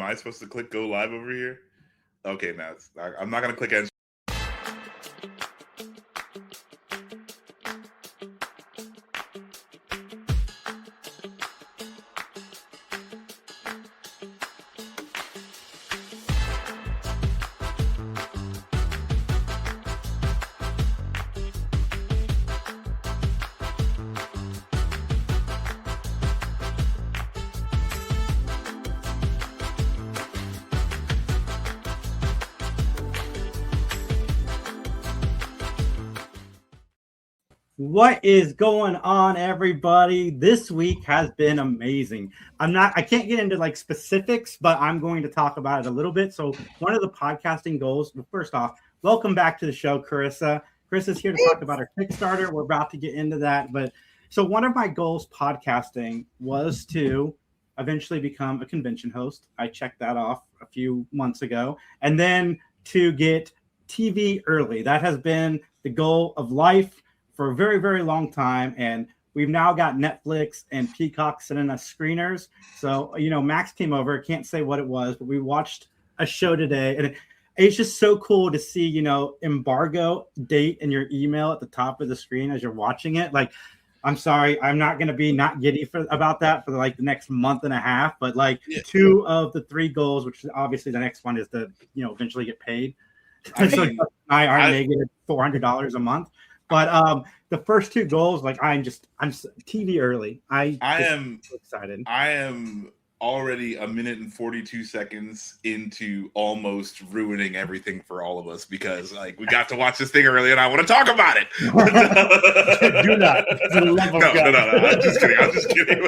I supposed to click go live over here? Okay, now I'm not gonna click end. What is going on, everybody? This week has been amazing. I can't get into like specifics, but I'm going to talk about it a little bit. So one of the podcasting goals, well, first off, welcome back to the show, Corissa. Carissa's here to talk about our Kickstarter. We're about to get into that. But so one of my goals podcasting was to eventually become a convention host. I checked that off a few months ago. And then to get TV early. That has been the goal of life for a very, very long time. And we've now got Netflix and Peacock sending us screeners. So, Max came over. Can't say what it was, but we watched a show today. And it's just so cool to see, embargo date in your email at the top of the screen as you're watching it. Like, I'm sorry, I'm not going to be not giddy about that for like the next month and a half. But two of the three goals, which obviously the next one is to, eventually get paid. So I are negative $400 a month. But the first two goals, I'm TV early. I am so excited. I am already a minute and 42 seconds into almost ruining everything for all of us because we got to watch this thing early and I want to talk about it. Do not. No. I'm just kidding.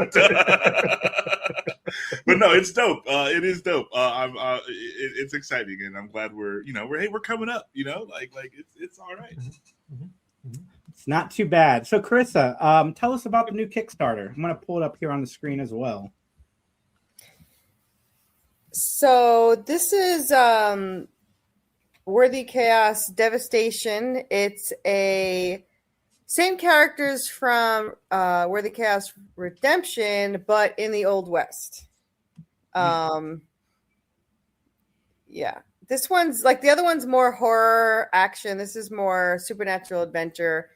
But no, it's dope. It is dope. It's exciting, and I'm glad we're coming up. It's all right. Mm-hmm. It's not too bad. So, Corissa, tell us about the new Kickstarter. I'm going to pull it up here on the screen as well. So, this is Worthy Chaos Devastation. It's a same characters from Worthy Chaos Redemption, but in the Old West. Yeah. This one's the other one's more horror action. This is more supernatural adventure.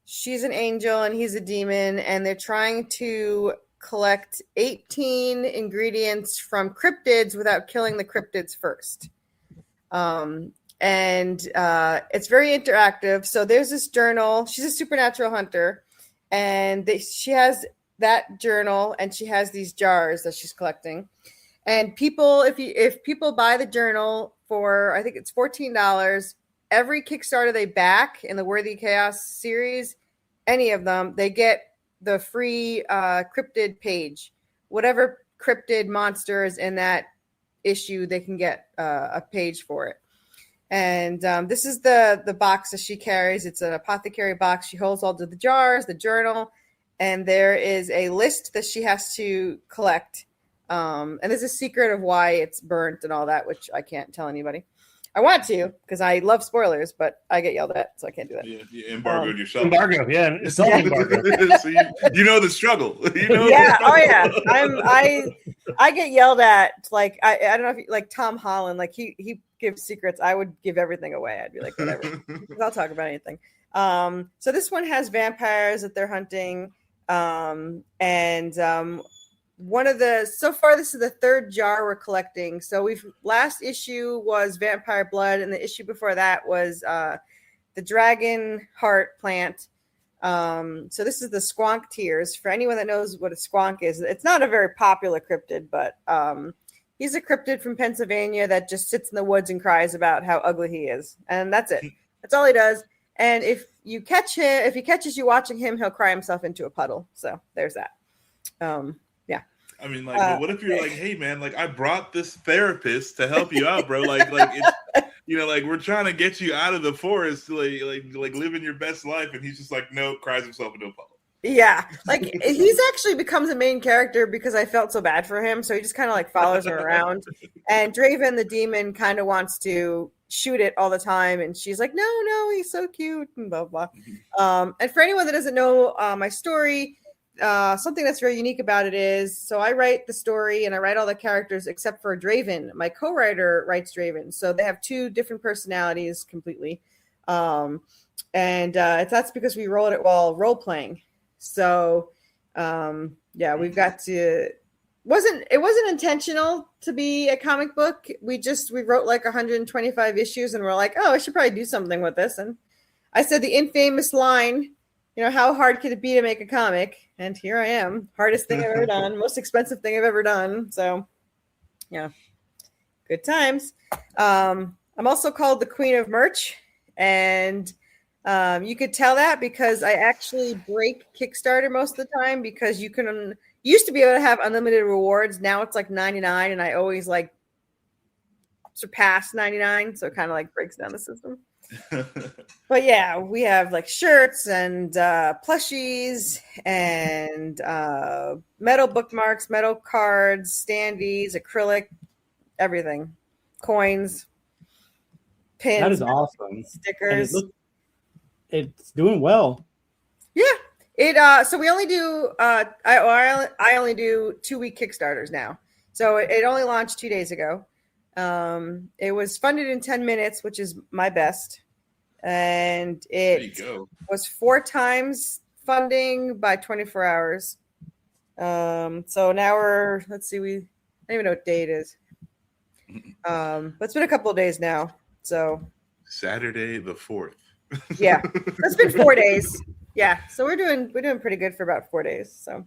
She's an angel and he's a demon, and they're trying to collect 18 ingredients from cryptids without killing the cryptids first. And it's very interactive. So there's this journal. She's a supernatural hunter, and she has that journal, and she has these jars that she's collecting. And people, if people buy the journal for, I think it's $14, every Kickstarter they back in the Worthy Chaos series, any of them, they get the free cryptid page. Whatever cryptid monster is in that issue, they can get a page for it. And this is the box that she carries. It's an apothecary box. She holds all of the jars, the journal, and there is a list that she has to collect. And there's a secret of why it's burnt and all that, which I can't tell anybody. I want to because I love spoilers, but I get yelled at, so I can't do that. Yeah, you embargoed yourself. Embargo, yeah, it's self-embargo. So you know the struggle. Yeah, oh yeah. I get yelled at. I don't know if Tom Holland, he gives secrets. I would give everything away. I'd be like, whatever. I'll talk about anything. So this one has vampires that they're hunting, so far this is the third jar we're collecting. So last issue was vampire blood, and the issue before that was the dragon heart plant. So this is the squonk tears. For anyone that knows what a squonk is, it's not a very popular cryptid, but he's a cryptid from Pennsylvania that just sits in the woods and cries about how ugly he is, and that's it. That's all he does. And if he catches you watching him, he'll cry himself into a puddle. So there's that. I mean, what if you're hey, man, I brought this therapist to help you out, bro. It's, we're trying to get you out of the forest, living your best life, and he's just no, cries himself into a puddle. Yeah, he's actually becomes a main character because I felt so bad for him, so he just kind of follows her around. And Draven the demon kind of wants to shoot it all the time, and she's like, no, he's so cute, and blah blah. And for anyone that doesn't know my story. something that's very unique about it is, so I write the story and I write all the characters except for Draven. My co-writer writes Draven, so they have two different personalities completely, and that's because we rolled it while role playing. So we've got to. It wasn't intentional to be a comic book. We wrote like 125 issues and we're like, oh, I should probably do something with this. And I said the infamous line, how hard could it be to make a comic? And here I am. Hardest thing I've ever done. Most expensive thing I've ever done. So, yeah. Good times. I'm also called the Queen of Merch. And you could tell that because I actually break Kickstarter most of the time because you used to be able to have unlimited rewards. Now it's like 99 and I always like surpass 99. So it kind of like breaks down the system. But yeah, we have like shirts and plushies and metal bookmarks, metal cards, standees, acrylic, everything, coins, pins. That is awesome. Stickers. It's doing well. Yeah. So we only do I only do 2-week Kickstarters now. So it only launched 2 days ago. It was funded in 10 minutes, which is my best. And it was 4 times funding by 24 hours. So now let's see, I don't even know what day it is. But it's been a couple of days now. So Saturday the 4th. Yeah. It's been 4 days. Yeah. So we're doing pretty good for about 4 days. So,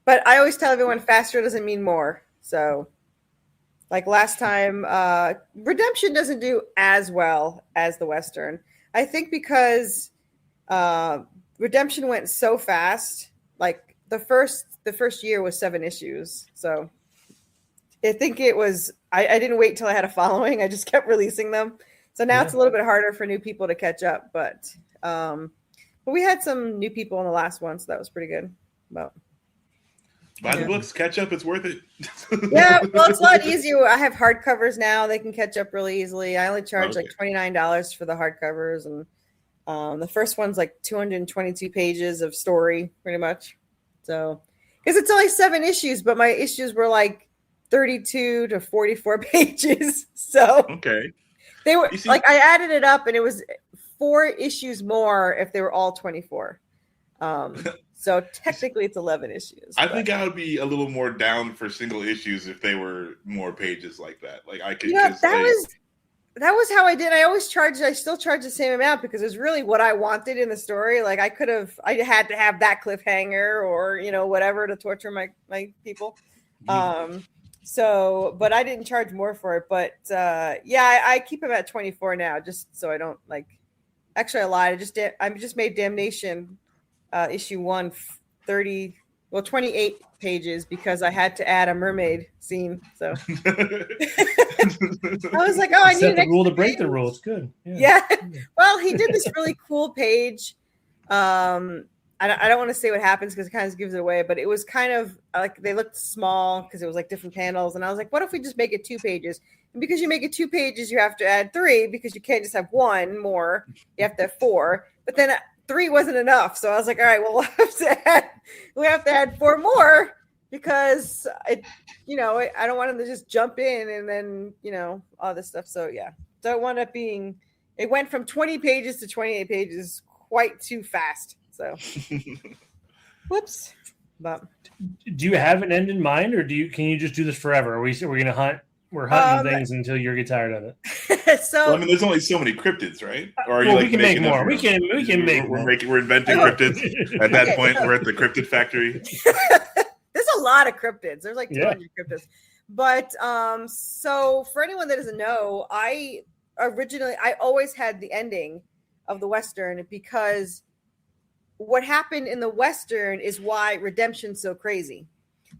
but I always tell everyone faster doesn't mean more. So like last time, Redemption doesn't do as well as the Western. I think because Redemption went so fast. Like the first year was 7 issues. So I think it was. I didn't wait till I had a following. I just kept releasing them. So now it's a little bit harder for new people to catch up. But we had some new people in the last one, so that was pretty good. But buy the books, catch up. It's worth it. Yeah, well, it's a lot easier. I have hardcovers now; they can catch up really easily. I only charge like $29 for the hardcovers, and the first one's like 222 pages of story, pretty much. So, because it's only 7 issues, but my issues were like 32 to 44 pages. So they were like I added it up, and it was 4 issues more if they were all 24. So technically it's 11 issues. I think I would be a little more down for single issues if they were more pages like that. Like I could. Yeah, that was how I did. I still charge the same amount because it's really what I wanted in the story. Like I had to have that cliffhanger or whatever to torture my people. So, but I didn't charge more for it. But I keep them at 24 now, just so I don't like. Actually, I lied. I just made Damnation issue 1 28 pages because I had to add a mermaid scene. So I was like, I need the rule to break the rule. It's good. Yeah. Well, he did this really cool page. I don't want to say what happens because it kind of gives it away, but it was kind of like they looked small because it was like different panels. And I was like, what if we just make it 2 pages? And because you make it 2 pages, you have to add 3 because you can't just have 1 more. You have to have 4. But then 3 wasn't enough. So I was like, all right, well, we have to add 4 more because I don't want them to just jump in and then, all this stuff. So yeah. So it wound up it went from 20 pages to 28 pages quite too fast. So, whoops. But do you have an end in mind, or can you just do this forever? We're going to hunt. We're hunting things until you get tired of it. So there's only so many cryptids, right? Or are you we can make more. We can make more. We're inventing cryptids. At that point, we're at the cryptid factory. There's a lot of cryptids. There's like 200 cryptids. But so for anyone that doesn't know, I always had the ending of the Western because what happened in the Western is why Redemption's so crazy.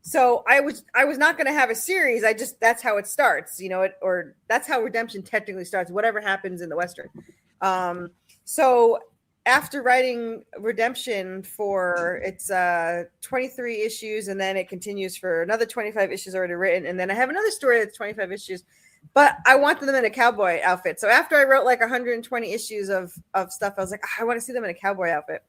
So I was not going to have a series. That's how it starts, or that's how Redemption technically starts, whatever happens in the Western. So after writing Redemption for it's 23 issues, and then it continues for another 25 issues already written. And then I have another story that's 25 issues, but I wanted them in a cowboy outfit. So after I wrote like 120 issues of stuff, I was like, I want to see them in a cowboy outfit.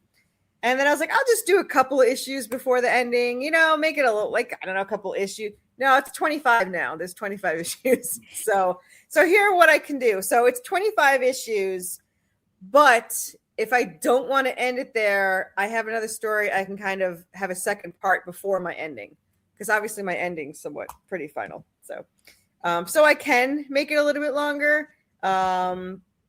And then I was like, I'll just do a couple of issues before the ending, make it a little, like, I don't know, a couple issues. No, it's 25 now. There's 25 issues. So here what I can do. So it's 25 issues, but if I don't want to end it there, I have another story. I can kind of have a second part before my ending, because obviously my ending's somewhat pretty final. So I can make it a little bit longer.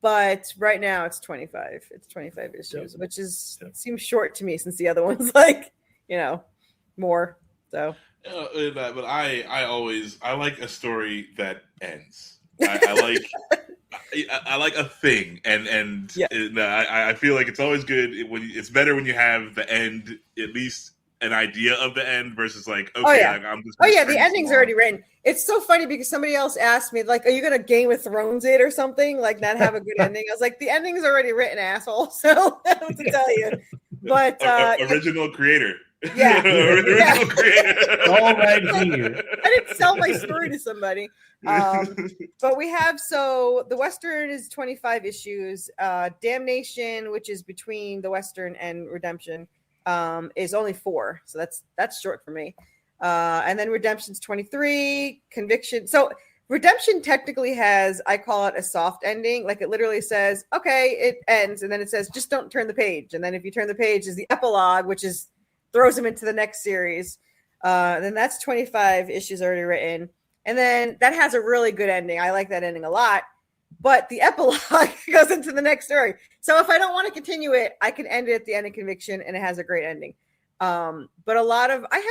But right now it's 25. It's 25 issues, which seems short to me since the other one's like, more. So. But I like a story that ends. I like a thing, and I feel like it's always good it's better when you have the end, at least an idea of the end, versus like, okay, I'm just. The ending's already written. It's so funny because somebody else asked me, like, are you gonna Game of Thrones it or something, like not have a good ending? I was like, the ending's already written, asshole. So I don't have to tell you. But original creator. Yeah. Original creator. All right here. I didn't sell my story to somebody. But we have, so the Western is 25 issues. Damnation, which is between the Western and Redemption, is only 4. So that's short for me. And then Redemption's 23. Conviction. So Redemption technically has, I call it a soft ending. Like it literally says, okay, it ends. And then it says, just don't turn the page. And then if you turn the page is the epilogue, which is throws them into the next series. Then that's 25 issues already written. And then that has a really good ending. I like that ending a lot. But the epilogue goes into the next story. So if I don't want to continue it, I can end it at the end of Conviction, and it has a great ending. But a lot of, I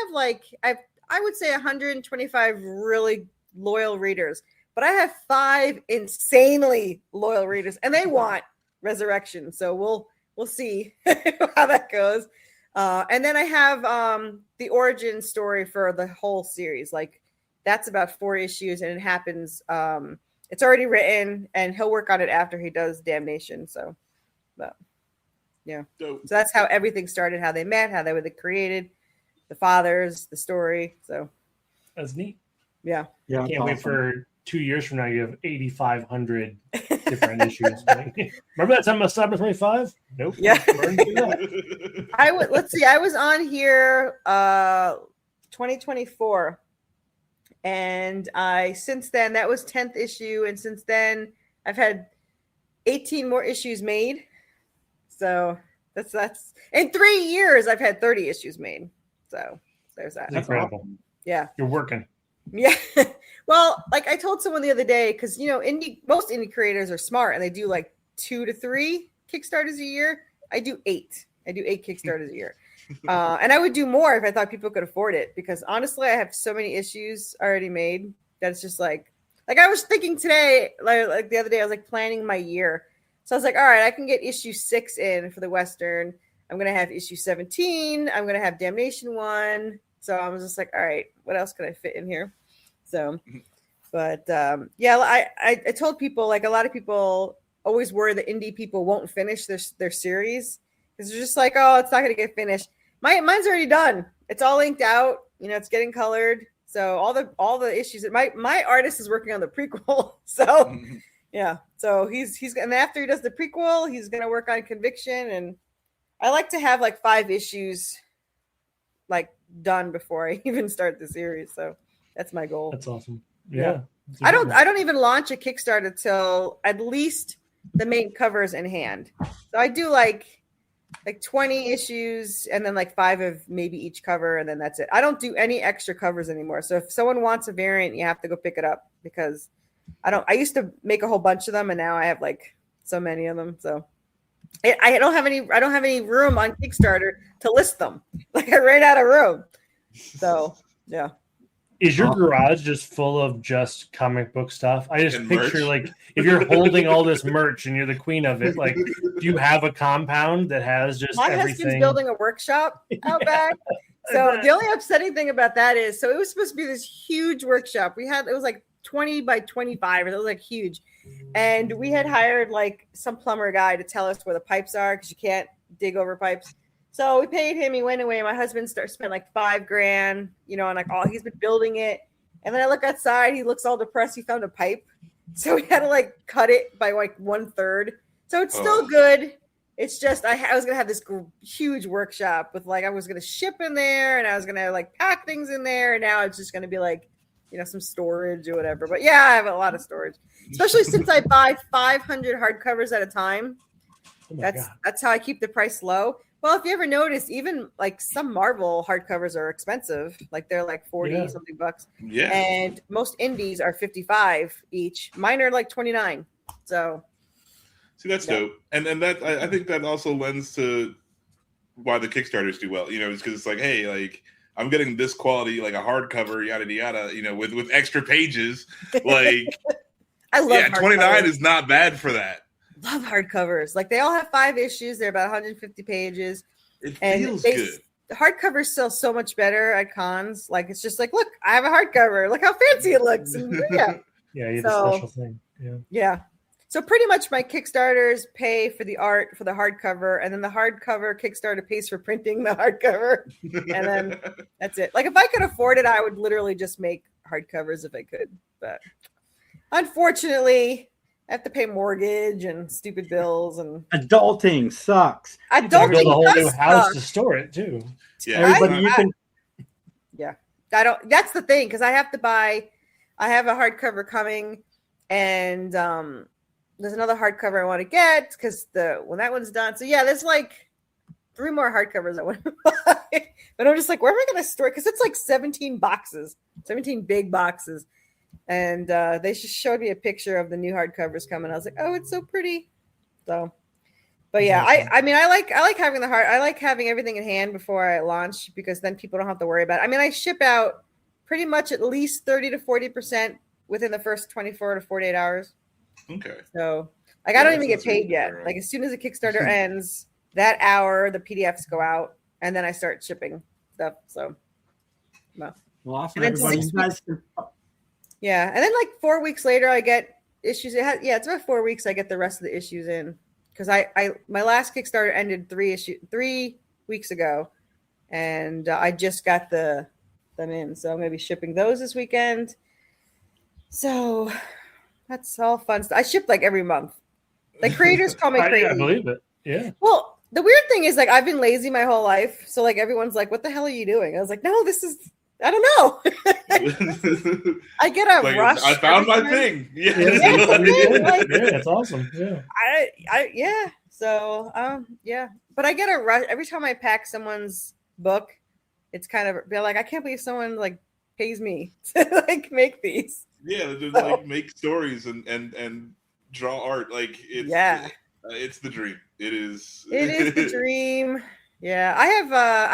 would say 125 really loyal readers, but I have 5 insanely loyal readers, and they want Resurrection. So we'll see how that goes. And then I have the origin story for the whole series. Like that's about 4 issues, and it happens. It's already written, and he'll work on it after he does Damnation. So, yeah. So that's how everything started, how they met, how they were created, the fathers, the story. So that's neat. Yeah. Yeah. I can't wait for 2 years from now. You have 8,500 different issues. Remember that time I stopped at 25? Nope. Yeah. Let's see. I was on here 2024. And since then, that was 10th issue. And since then, I've had 18 more issues made. So that's in 3 years, I've had 30 issues made. So there's that. That's incredible. Yeah. You're working. Yeah. Well, like I told someone the other day, because, most indie creators are smart and they do like 2 to 3 Kickstarters a year. I do 8. I do 8 Kickstarters a year. And I would do more if I thought people could afford it, because honestly, I have so many issues already made that it's just like I was thinking today, like the other day, I was like planning my year. So I was like, all right, I can get issue 6 in for the Western. I'm going to have issue 17. I'm going to have Damnation 1. So I was just like, all right, what else could I fit in here? So, but I told people, like a lot of people always worry that indie people won't finish their series. Because they're just like, oh, it's not going to get finished. Mine's already done. It's all inked out. It's getting colored. So all the issues. My artist is working on the prequel. So yeah. So he's and after he does the prequel, he's going to work on Conviction. And I like to have like 5 issues like done before I even start the series. So that's my goal. That's awesome. Yeah. I don't even launch a Kickstarter till at least the main cover is in hand. So I do like 20 issues and then like 5 of maybe each cover, and then that's it. I don't do any extra covers anymore. So if someone wants a variant, you have to go pick it up, because I used to make a whole bunch of them, and now I have like so many of them. So I don't have any room on Kickstarter to list them. Like I ran out of room. So yeah. Is your garage just full of just comic book stuff? I just picture like if you're holding all this merch and you're the queen of it, like do you have a compound that has just my everything? Husband's building a workshop out back. So the only upsetting thing about that is, so it was supposed to be this huge workshop. It was like 20 by 25, and it was like huge. And we had hired like some plumber guy to tell us where the pipes are, because you can't dig over pipes. So we paid him. He went away. My husband spent like $5,000, and like he's been building it. And then I look outside. He looks all depressed. He found a pipe, so we had to like cut it by like 1/3. So it's still good, It's just I was gonna have this huge workshop with like I was gonna ship in there and I was gonna like pack things in there, and now it's just gonna be like, you know, some storage or whatever. But yeah, I have a lot of storage, especially since I buy 500 hardcovers at a time. That's how I keep the price low. Well, if you ever notice, even like some Marvel hardcovers are expensive. Like they're like 40 something bucks. Yeah. And most indies are 55 each. Mine are like 29. So see, that's dope. And that I think that also lends to why the Kickstarters do well, you know, because it's like, hey, like I'm getting this quality, like a hardcover, yada yada, you know, with extra pages. Like I love 29 is not bad for that. Love hardcovers. Like they all have 5 issues. They're about 150 pages. It feels good. The hardcovers sell so much better at cons. Like it's just like, look, I have a hardcover. Look how fancy it looks. And, yeah, the special thing. Yeah. So pretty much my Kickstarters pay for the art for the hardcover, and then the hardcover Kickstarter pays for printing the hardcover, and then that's it. Like if I could afford it, I would literally just make hardcovers if I could. But unfortunately, I have to pay mortgage and stupid bills, and adulting sucks. Adulting build a whole new house suck. to store it too. Yeah, everybody, you can. Yeah, I don't. That's the thing, because I have to buy. I have a hardcover coming, and there's another hardcover I want to get because when that one's done. So yeah, there's like 3 more hardcovers I want to buy, but I'm just like, where am I going to store it? Because it's like 17 boxes, 17 big boxes. And they just showed me a picture of the new hardcovers coming. I was like, oh, it's so pretty. So, but yeah, I mean, I like having I like having everything in hand before I launch, because then people don't have to worry about it. I mean, I ship out pretty much at least 30 to 40% within the first 24 to 48 hours. Okay. So like, I don't even get paid yet. Like as soon as the Kickstarter ends, that hour, the PDFs go out, and then I start shipping stuff. So, well, awesome. And then yeah, and then like 4 weeks later, I get issues. It's about 4 weeks. I get the rest of the issues in, because my last Kickstarter ended 3 weeks ago, and I just got them in. So I'm gonna be shipping those this weekend. So that's all fun stuff. I ship like every month. Like creators call me crazy. I believe it. Yeah. Well, the weird thing is like I've been lazy my whole life. So like everyone's like, "What the hell are you doing?" I was like, "No, I don't know." I get a rush. I found my thing. Yeah, it's awesome. Yeah. Yeah. So yeah, but I get a rush every time I pack someone's book. It's kind of they're like, I can't believe someone like pays me to like make these. Yeah, just like make stories and draw art. Like it's the dream. It is the dream. Yeah, I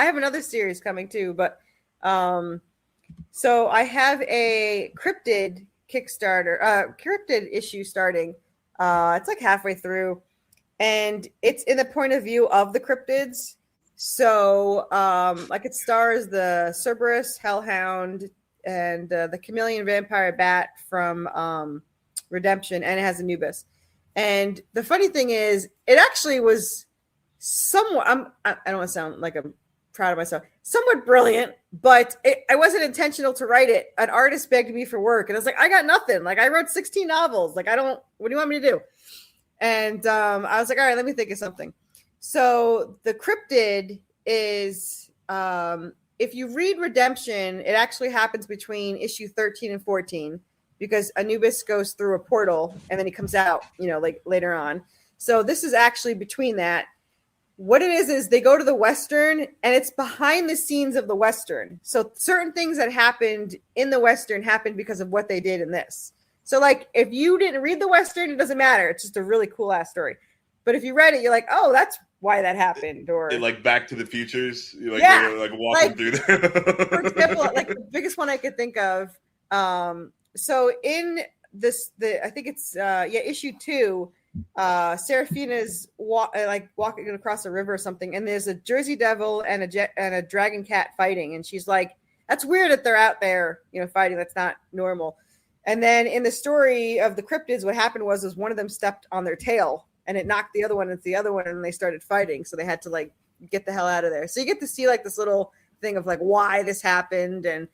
have another series coming too, but so I have a cryptid Kickstarter, cryptid issue starting. It's like halfway through, and it's in the point of view of the cryptids. So like it stars the Cerberus Hellhound and the chameleon vampire bat from Redemption, and it has Anubis. And the funny thing is, it actually was somewhat. I don't want to sound like I'm proud of myself. Somewhat brilliant, but I wasn't intentional to write it. An artist begged me for work, and I was like, I got nothing. Like I wrote 16 novels. Like what do you want me to do? And I was like, all right, let me think of something. So the cryptid is, if you read Redemption, it actually happens between issue 13 and 14, because Anubis goes through a portal and then he comes out, like later on. So this is actually between that. What it is they go to the Western, and it's behind the scenes of the Western. So certain things that happened in the Western happened because of what they did in this. So like, if you didn't read the Western, it doesn't matter. It's just a really cool ass story. But if you read it, you're like, oh, that's why that happened. Or like Back to the Futures, you're like walking through there. For example, like the biggest one I could think of. So in this, I think it's issue 2. Seraphina's walking across a river or something, and there's a Jersey Devil and a dragon cat fighting, and she's like, "That's weird that they're out there, fighting. That's not normal." And then in the story of the cryptids, what happened was one of them stepped on their tail, and it knocked the other one into the other one, and they started fighting. So they had to like get the hell out of there. So you get to see like this little thing of like why this happened, and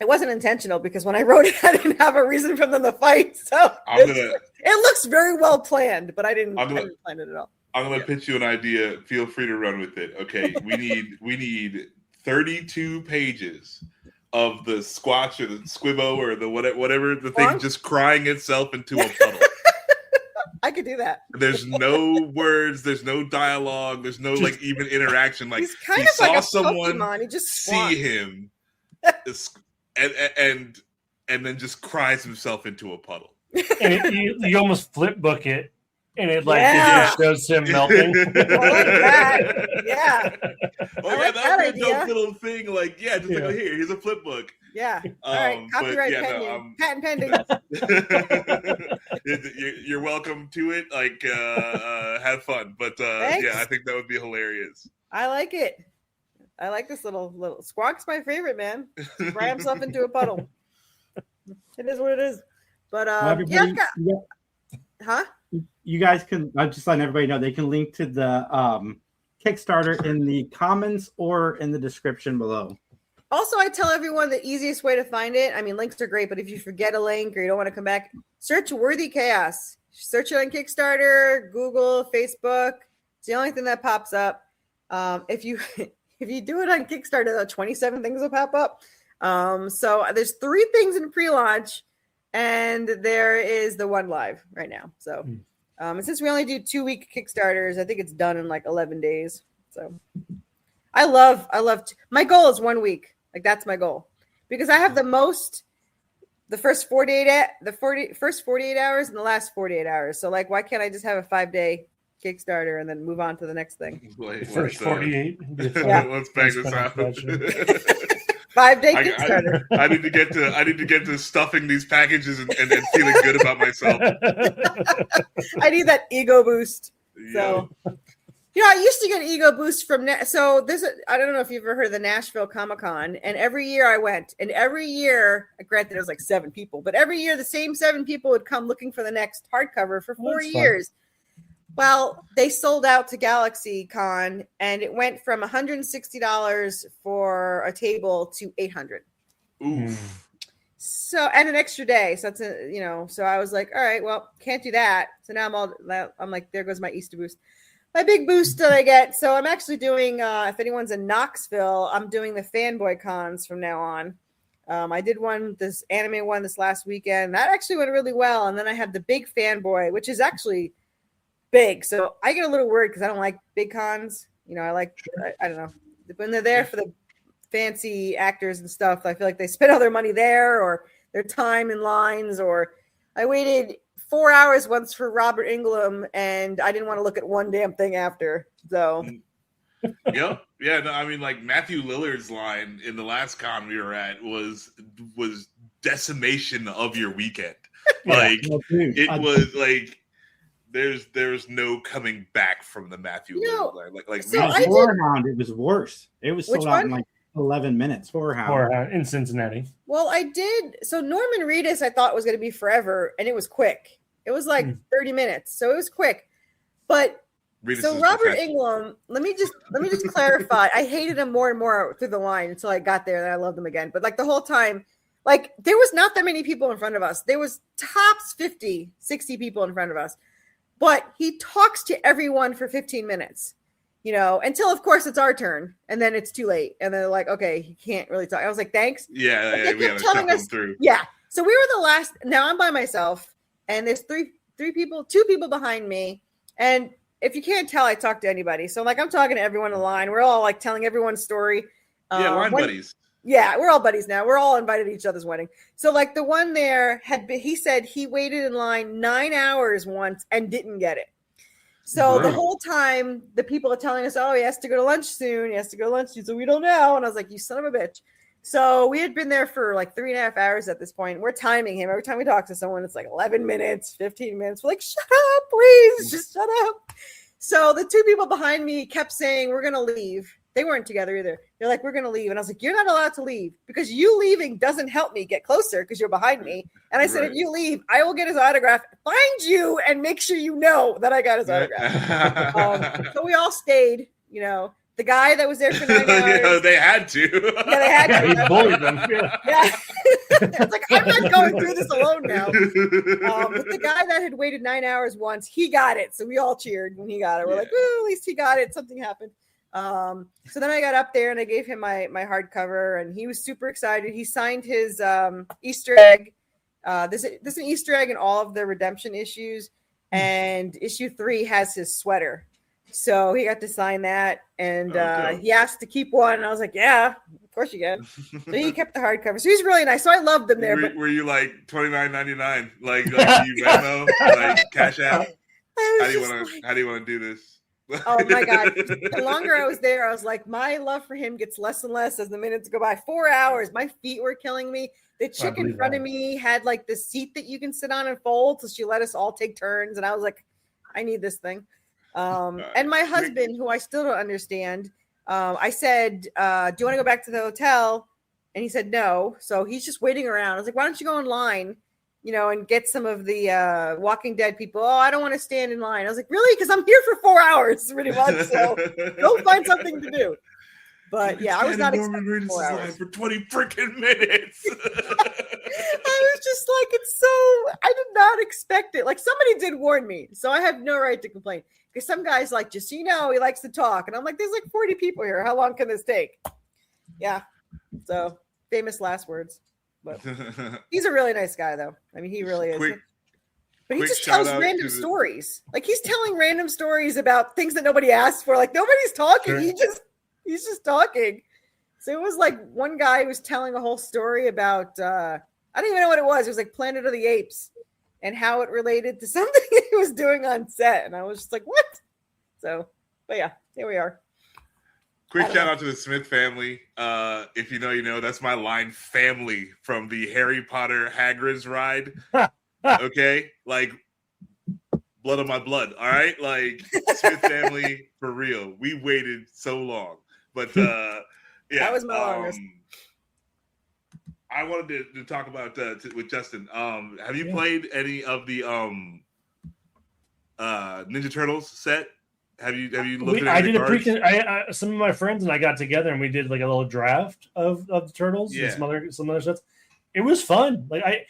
It wasn't intentional because when I wrote it, I didn't have a reason for them to fight. So it looks very well planned, but I didn't plan it at all. I'm gonna pitch you an idea. Feel free to run with it. Okay, we need 32 pages of the Squatch or the Squibbo or the whatever the thing just crying itself into a puddle. I could do that. There's no words. There's no dialogue. There's no like even interaction. Like he's kind he of saw like a someone Pokemon. He just see him, and then just cries himself into a puddle. And you almost flip book it, and it just shows him melting. I like that. Yeah. Well, I like that would be a idea. dope little thing. Like, just like, here's a flip book. Yeah. All right. Copyright pending. Patent pending. You're welcome to it. Like, have fun. But I think that would be hilarious. I like it. I like this little Squawk's my favorite, man. Cry himself into a puddle. It is what it is. But you guys can. I'm just letting everybody know they can link to the Kickstarter in the comments or in the description below. Also, I tell everyone the easiest way to find it. I mean, links are great, but if you forget a link or you don't want to come back, search Worthy Chaos. Search it on Kickstarter, Google, Facebook. It's the only thing that pops up. If you do it on Kickstarter, 27 things will pop up. So there's 3 things in pre-launch, and there is the 1 live right now. So and since we only do 2-week Kickstarters, I think it's done in like 11 days. So I love. My goal is 1 week. Like that's my goal because I have the first 48 hours and the last 48 hours. So like, why can't I just have a 5-day Kickstarter and then move on to the next thing? First 48. Let's bang this out. 5-day Kickstarter. I need to get to stuffing these packages and feeling good about myself. I need that ego boost. So, I used to get ego boost from I don't know if you've ever heard of the Nashville Comic-Con, and every year I went, and every year, granted it was like 7 people, but every year the same 7 people would come looking for the next hardcover for 4 years. Well, they sold out to Galaxy Con, and it went from $160 for a table to $800. Oof. So, and an extra day. So that's so I was like, all right, well, can't do that. So now I'm like, there goes my Easter boost, my big boost that I get. So I'm actually doing, if anyone's in Knoxville, I'm doing the fanboy cons from now on. I did this anime one this last weekend. That actually went really well. And then I have the big fanboy, which is actually big. So I get a little worried because I don't like big cons. I don't know. When they're there for the fancy actors and stuff, I feel like they spend all their money there or their time in lines. Or I waited 4 hours once for Robert Englund, and I didn't want to look at one damn thing after. So, yeah. No, I mean, like Matthew Lillard's line in the last con we were at was decimation of your weekend. Like it was like there's no coming back from the Matthew Lillard line. Like Horrorhound, it was worse. It was sold out in like 11 minutes. Horrorhound in Cincinnati. Well, I did. So Norman Reedus, I thought was going to be forever, and it was quick. It was like 30 minutes, so it was quick. But so Robert Englund, let me just clarify. I hated him more and more through the line until I got there, and I loved him again. But like the whole time, like there was not that many people in front of us. There was tops 50, 60 people in front of us. But he talks to everyone for 15 minutes, until of course it's our turn, and then it's too late, and they're like, "Okay, he can't really talk." I was like, "Thanks." Yeah, we got to shuffle him through. Yeah, so we were the last. Now I'm by myself, and there's two people behind me, and if you can't tell, I talk to anybody. So like I'm talking to everyone in the line. We're all like telling everyone's story. Line buddies. Yeah, we're all buddies now. We're all invited to each other's wedding. So like the one there he said he waited in line 9 hours once and didn't get it. So the whole time the people are telling us, oh, he has to go to lunch soon. So we don't know. And I was like, you son of a bitch. So we had been there for like 3.5 hours at this point. We're timing him. Every time we talk to someone, it's like 11 minutes, 15 minutes. We're like, shut up, please. Just shut up. So the 2 people behind me kept saying, we're going to leave. They weren't together either. They're like, we're going to leave. And I was like, you're not allowed to leave because you leaving doesn't help me get closer because you're behind me. And I said, if you leave, I will get his autograph, find you, and make sure you know that I got his autograph. So we all stayed, The guy that was there for 9 hours. Yeah, they had to. Yeah, they had to. He bullied them. Yeah. It's like, I'm not going through this alone now. But the guy that had waited 9 hours once, he got it. So we all cheered when he got it. We're like, at least he got it. Something happened. So then I got up there and I gave him my hardcover, and he was super excited. He signed his Easter egg. There's an Easter egg in all of the redemption issues, and issue 3 has his sweater. So he got to sign that, and he asked to keep one. And I was like, yeah, of course you can. So he kept the hardcover. So he's really nice. So I loved them there. Were you like $29.99? Like you Venmo? Like Cash App? How do you want to do this? Oh my God. The longer I was there, I was like, my love for him gets less and less as the minutes go by. 4 hours. My feet were killing me. The chick in front of me had like the seat that you can sit on and fold. So she let us all take turns. And I was like, I need this thing. And my husband, who I still don't understand, I said, do you want to go back to the hotel? And he said, no. So he's just waiting around. I was like, why don't you go online, and get some of the Walking Dead people? Oh, I don't want to stand in line. I was like, really? Because I'm here for 4 hours, pretty much. So go find something to do. But yeah, I was not expecting 4 hours. For 20 freaking minutes. I was just like, I did not expect it. Like, somebody did warn me, so I have no right to complain. Because some guy's like, just so you know, he likes to talk. And I'm like, there's like 40 people here. How long can this take? Yeah. So famous last words. But he's a really nice guy, though. I mean, he really is. But he just tells random stories. Like, he's telling random stories about things that nobody asked for. Like, nobody's talking. Sure. He's just talking. So it was like one guy was telling a whole story about, I don't even know what it was. It was like Planet of the Apes and how it related to something he was doing on set. And I was just like, what? So, but yeah, here we are. Quick shout out to the Smith family. If you know, you know. That's my line, family, from the Harry Potter Hagrid's ride. Okay? Like, blood of my blood, all right? Like, Smith family, for real. We waited so long. But, yeah. That was my longest. I wanted to talk about with Justin. Have you played any of the Ninja Turtles set? Have you looked at? I did some of my friends and I got together and we did like a little draft of the turtles and some other sets. It was fun. Like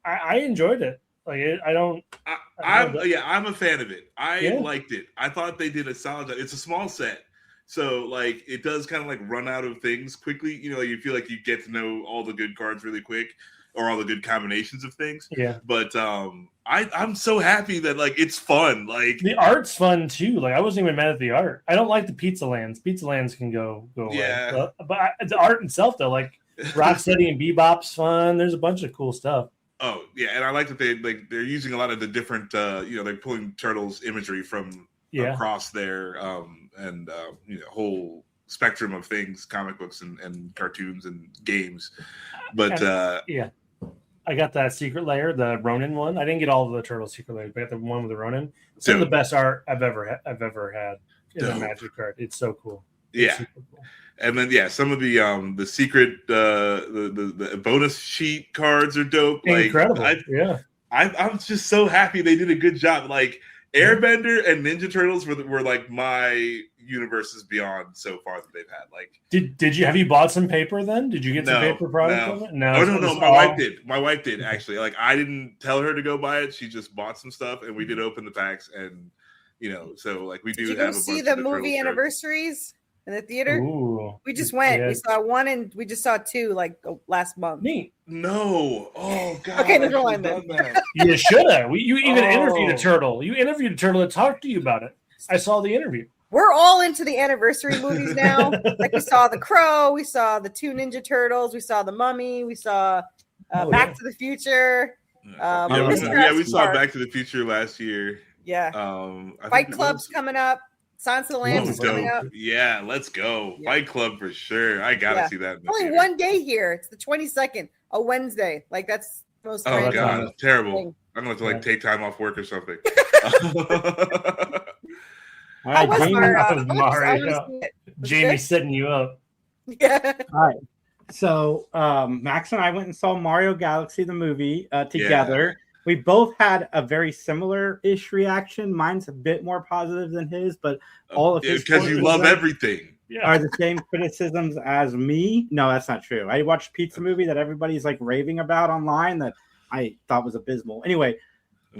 I enjoyed it. Like I'm a fan of it. I liked it. I thought they did a solid job. It's a small set. So, like, it does kind of, like, run out of things quickly. You feel like you get to know all the good cards really quick or all the good combinations of things. Yeah. But I'm so happy that, like, it's fun. Like, the art's fun, too. Like, I wasn't even mad at the art. I don't like the Pizza Lands. Pizza Lands can go away. Yeah. But the art itself, though, like, Rocksteady and Bebop's fun. There's a bunch of cool stuff. Oh, yeah. And I like that they're using a lot of the different, they're pulling Turtles imagery from across their whole spectrum of things, comic books and cartoons and games. But I got that secret layer, the Ronin one. I didn't get all of the Turtle secret layers, but I got the one with the Ronin. Some of the best art I've ever had in a Magic card. It's so cool. It's super cool. And then some of the secret the bonus sheet cards are dope. Incredible. I'm just so happy they did a good job. Like, Airbender and Ninja Turtles were like my universes beyond so far that they've had. Like, have you bought some paper then? Did you get some paper product from it? No. No. My wife did. My wife did, actually. Like, I didn't tell her to go buy it. She just bought some stuff, and we did open the packs, and so like we do. Did you have go see the movie anniversaries in the theater? Ooh, we just went. We saw one, and we just saw two like last month. Neat. No. Oh God. Okay, never mind then. You should have. You even interviewed a turtle. You interviewed a turtle that talked to you about it. I saw the interview. We're all into the anniversary movies now. Like, we saw The Crow, we saw the 2 Ninja Turtles, we saw The Mummy, we saw Back to the Future. We saw Back to the Future last year. Yeah. Fight Club's coming up. Silence of the Lambs is coming up. Yeah, let's go. Yeah. Fight Club for sure. I gotta see that. Only one day here. It's the 22nd, a Wednesday. Like, that's most. Oh God, it's terrible. Thing. I'm gonna have to take time off work or something. All right, Mario. Jamie's setting you up. Yeah. All right. So Max and I went and saw Mario Galaxy, the movie, together. Yeah. We both had a very similar-ish reaction. Mine's a bit more positive than his, but all of his because you love everything. are the same criticisms as me. No, that's not true. I watched Pizza Movie that everybody's like raving about online that I thought was abysmal. Anyway,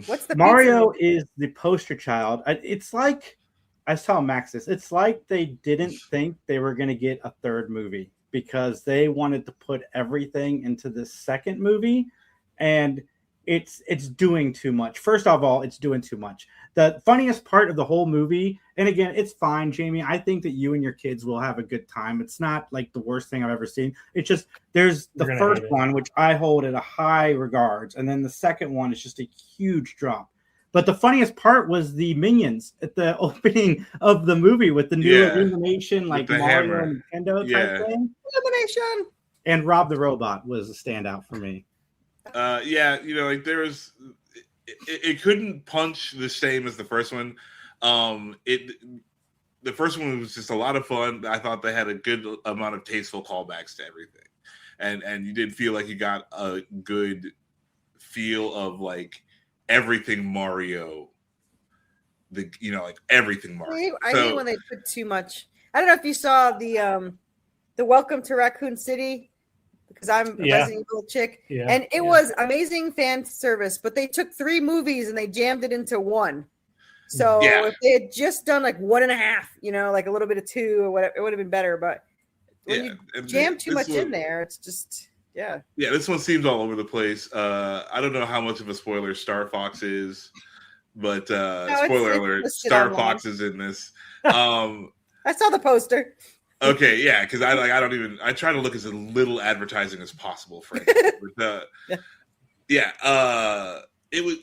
what's the Mario is the poster child. It's like, I saw Max this. It's like they didn't think they were going to get a third movie because they wanted to put everything into the second movie, and it's doing too much. First of all, it's doing too much. The funniest part of the whole movie, and again, it's fine, Jamie. I think that you and your kids will have a good time. It's not like the worst thing I've ever seen. It's just there's the first one, which I hold at a high regards, and then the second one is just a huge drop. But the funniest part was the minions at the opening of the movie with the new illumination, like Mario and Nintendo type thing. Illumination. And Rob the Robot was a standout for me. Like there was, it couldn't punch the same as the first one. The first one was just a lot of fun. I thought they had a good amount of tasteful callbacks to everything, and you did feel like you got a good feel of like everything Mario. Like everything Mario. I hate when they put too much. I don't know if you saw the Welcome to Raccoon City. Because I'm a Resident Evil chick. Yeah. And it was amazing fan service, but they took 3 movies and they jammed it into one. So if they had just done like 1.5, like a little bit of 2 or whatever, it would have been better. But when you jam too much in there, it's just, Yeah, this one seems all over the place. I don't know how much of a spoiler Star Fox is, but spoiler alert, Star Fox is in this. I saw the poster. Okay, yeah, because I try to look as little advertising as possible, frankly. But, it was.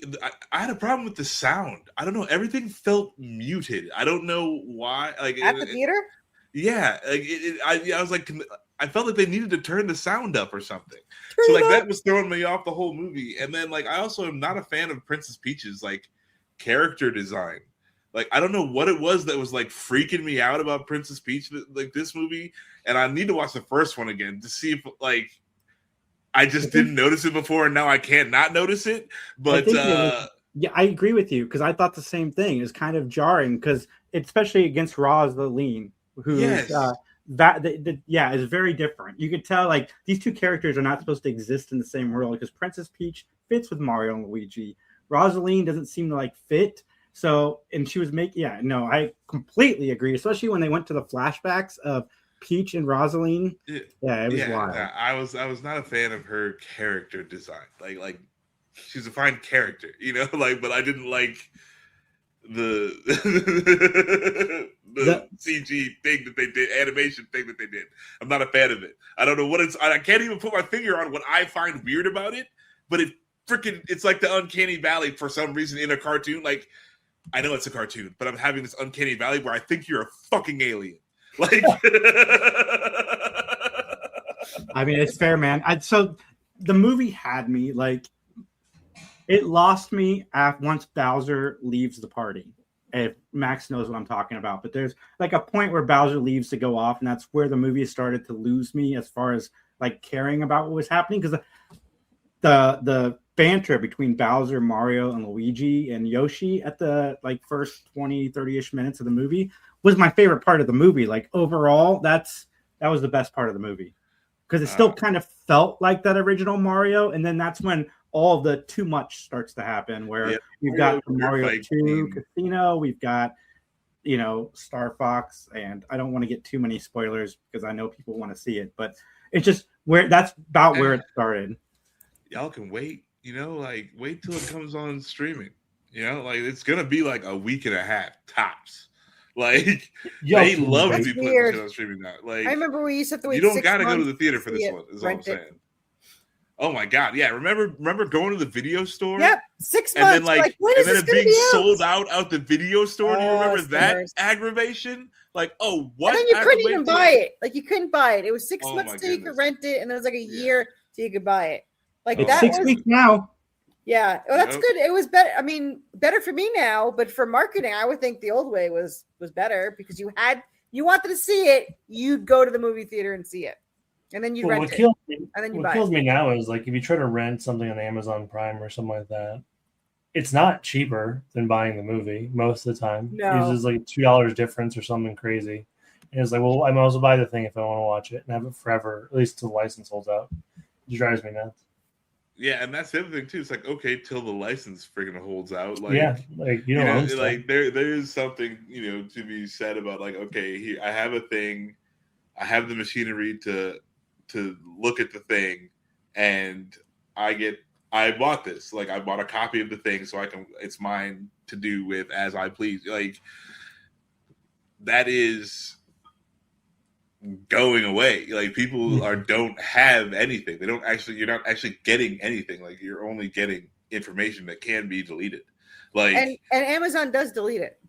I had a problem with the sound. I don't know. Everything felt muted. I don't know why. Like at the theater. Yeah, I was like, I felt like they needed to turn the sound up or something. That was throwing me off the whole movie. And then I also am not a fan of Princess Peach's character design. I don't know what it was that was freaking me out about Princess Peach, this movie. And I need to watch the first one again to see if I just didn't notice it before and now I can't not notice it. But I agree with you because I thought the same thing. It's kind of jarring because especially against Rosaline, who is very different. You could tell these two characters are not supposed to exist in the same world because Princess Peach fits with Mario and Luigi. Rosaline doesn't seem to fit. So, and she was I completely agree, especially when they went to the flashbacks of Peach and Rosaline. It was wild. I was not a fan of her character design. She's a fine character, but I didn't like the CG thing that they did, animation thing that they did. I'm not a fan of it. I don't know what I can't even put my finger on what I find weird about it, but it's like the uncanny valley for some reason in a cartoon. I know it's a cartoon, but I'm having this uncanny valley where I think you're a fucking alien. I mean, it's fair, man. So the movie had me it lost me once Bowser leaves the party. If Max knows what I'm talking about, but there's a point where Bowser leaves to go off, and that's where the movie started to lose me as far as caring about what was happening because the banter between Bowser, Mario, and Luigi and Yoshi at the first 20-30ish minutes of the movie was my favorite part of the movie. Overall, that was the best part of the movie because it still kind of felt like that original Mario, and then that's when all the too much starts to happen where we've got Mario 2 Casino, we've got Star Fox, and I don't want to get too many spoilers because I know people want to see it, but it's just where it started. Y'all can wait. Wait till it comes on streaming. It's gonna be a week and a half tops. They love to be putting shit on streaming now. I remember we used to have to wait. You don't gotta go to the theater for this one. Is all I'm saying. Oh my god, yeah! Remember going to the video store? Yep, 6 months. And then and then it being sold out the video store. Do you remember that aggravation? What? And then you couldn't even buy it. You couldn't buy it. It was 6 months till you could rent it, and there was a year till you could buy it. It's 6 weeks now. Yeah, well, that's good. It was better. I mean, better for me now, but for marketing, I would think the old way was better because you wanted to see it, you'd go to the movie theater and see it, and then you rent it. And then you buy it. What kills me now is if you try to rent something on Amazon Prime or something like that, it's not cheaper than buying the movie most of the time. No. It's just $2 difference or something crazy. And it's like, well, I might also buy the thing if I want to watch it and have it forever, at least till the license holds out. It drives me nuts. Yeah, and that's the other thing too. It's like, okay, till the license friggin' holds out. Like, yeah, like you know, like there's something to be said about like, okay, here I have a thing, I have the machinery to look at the thing, and I bought this. Like, I bought a copy of the thing, so it's mine to do with as I please. Like, that is going away. Like, people don't have anything. You're not actually getting anything. Like, you're only getting information that can be deleted. Like, and Amazon does delete it.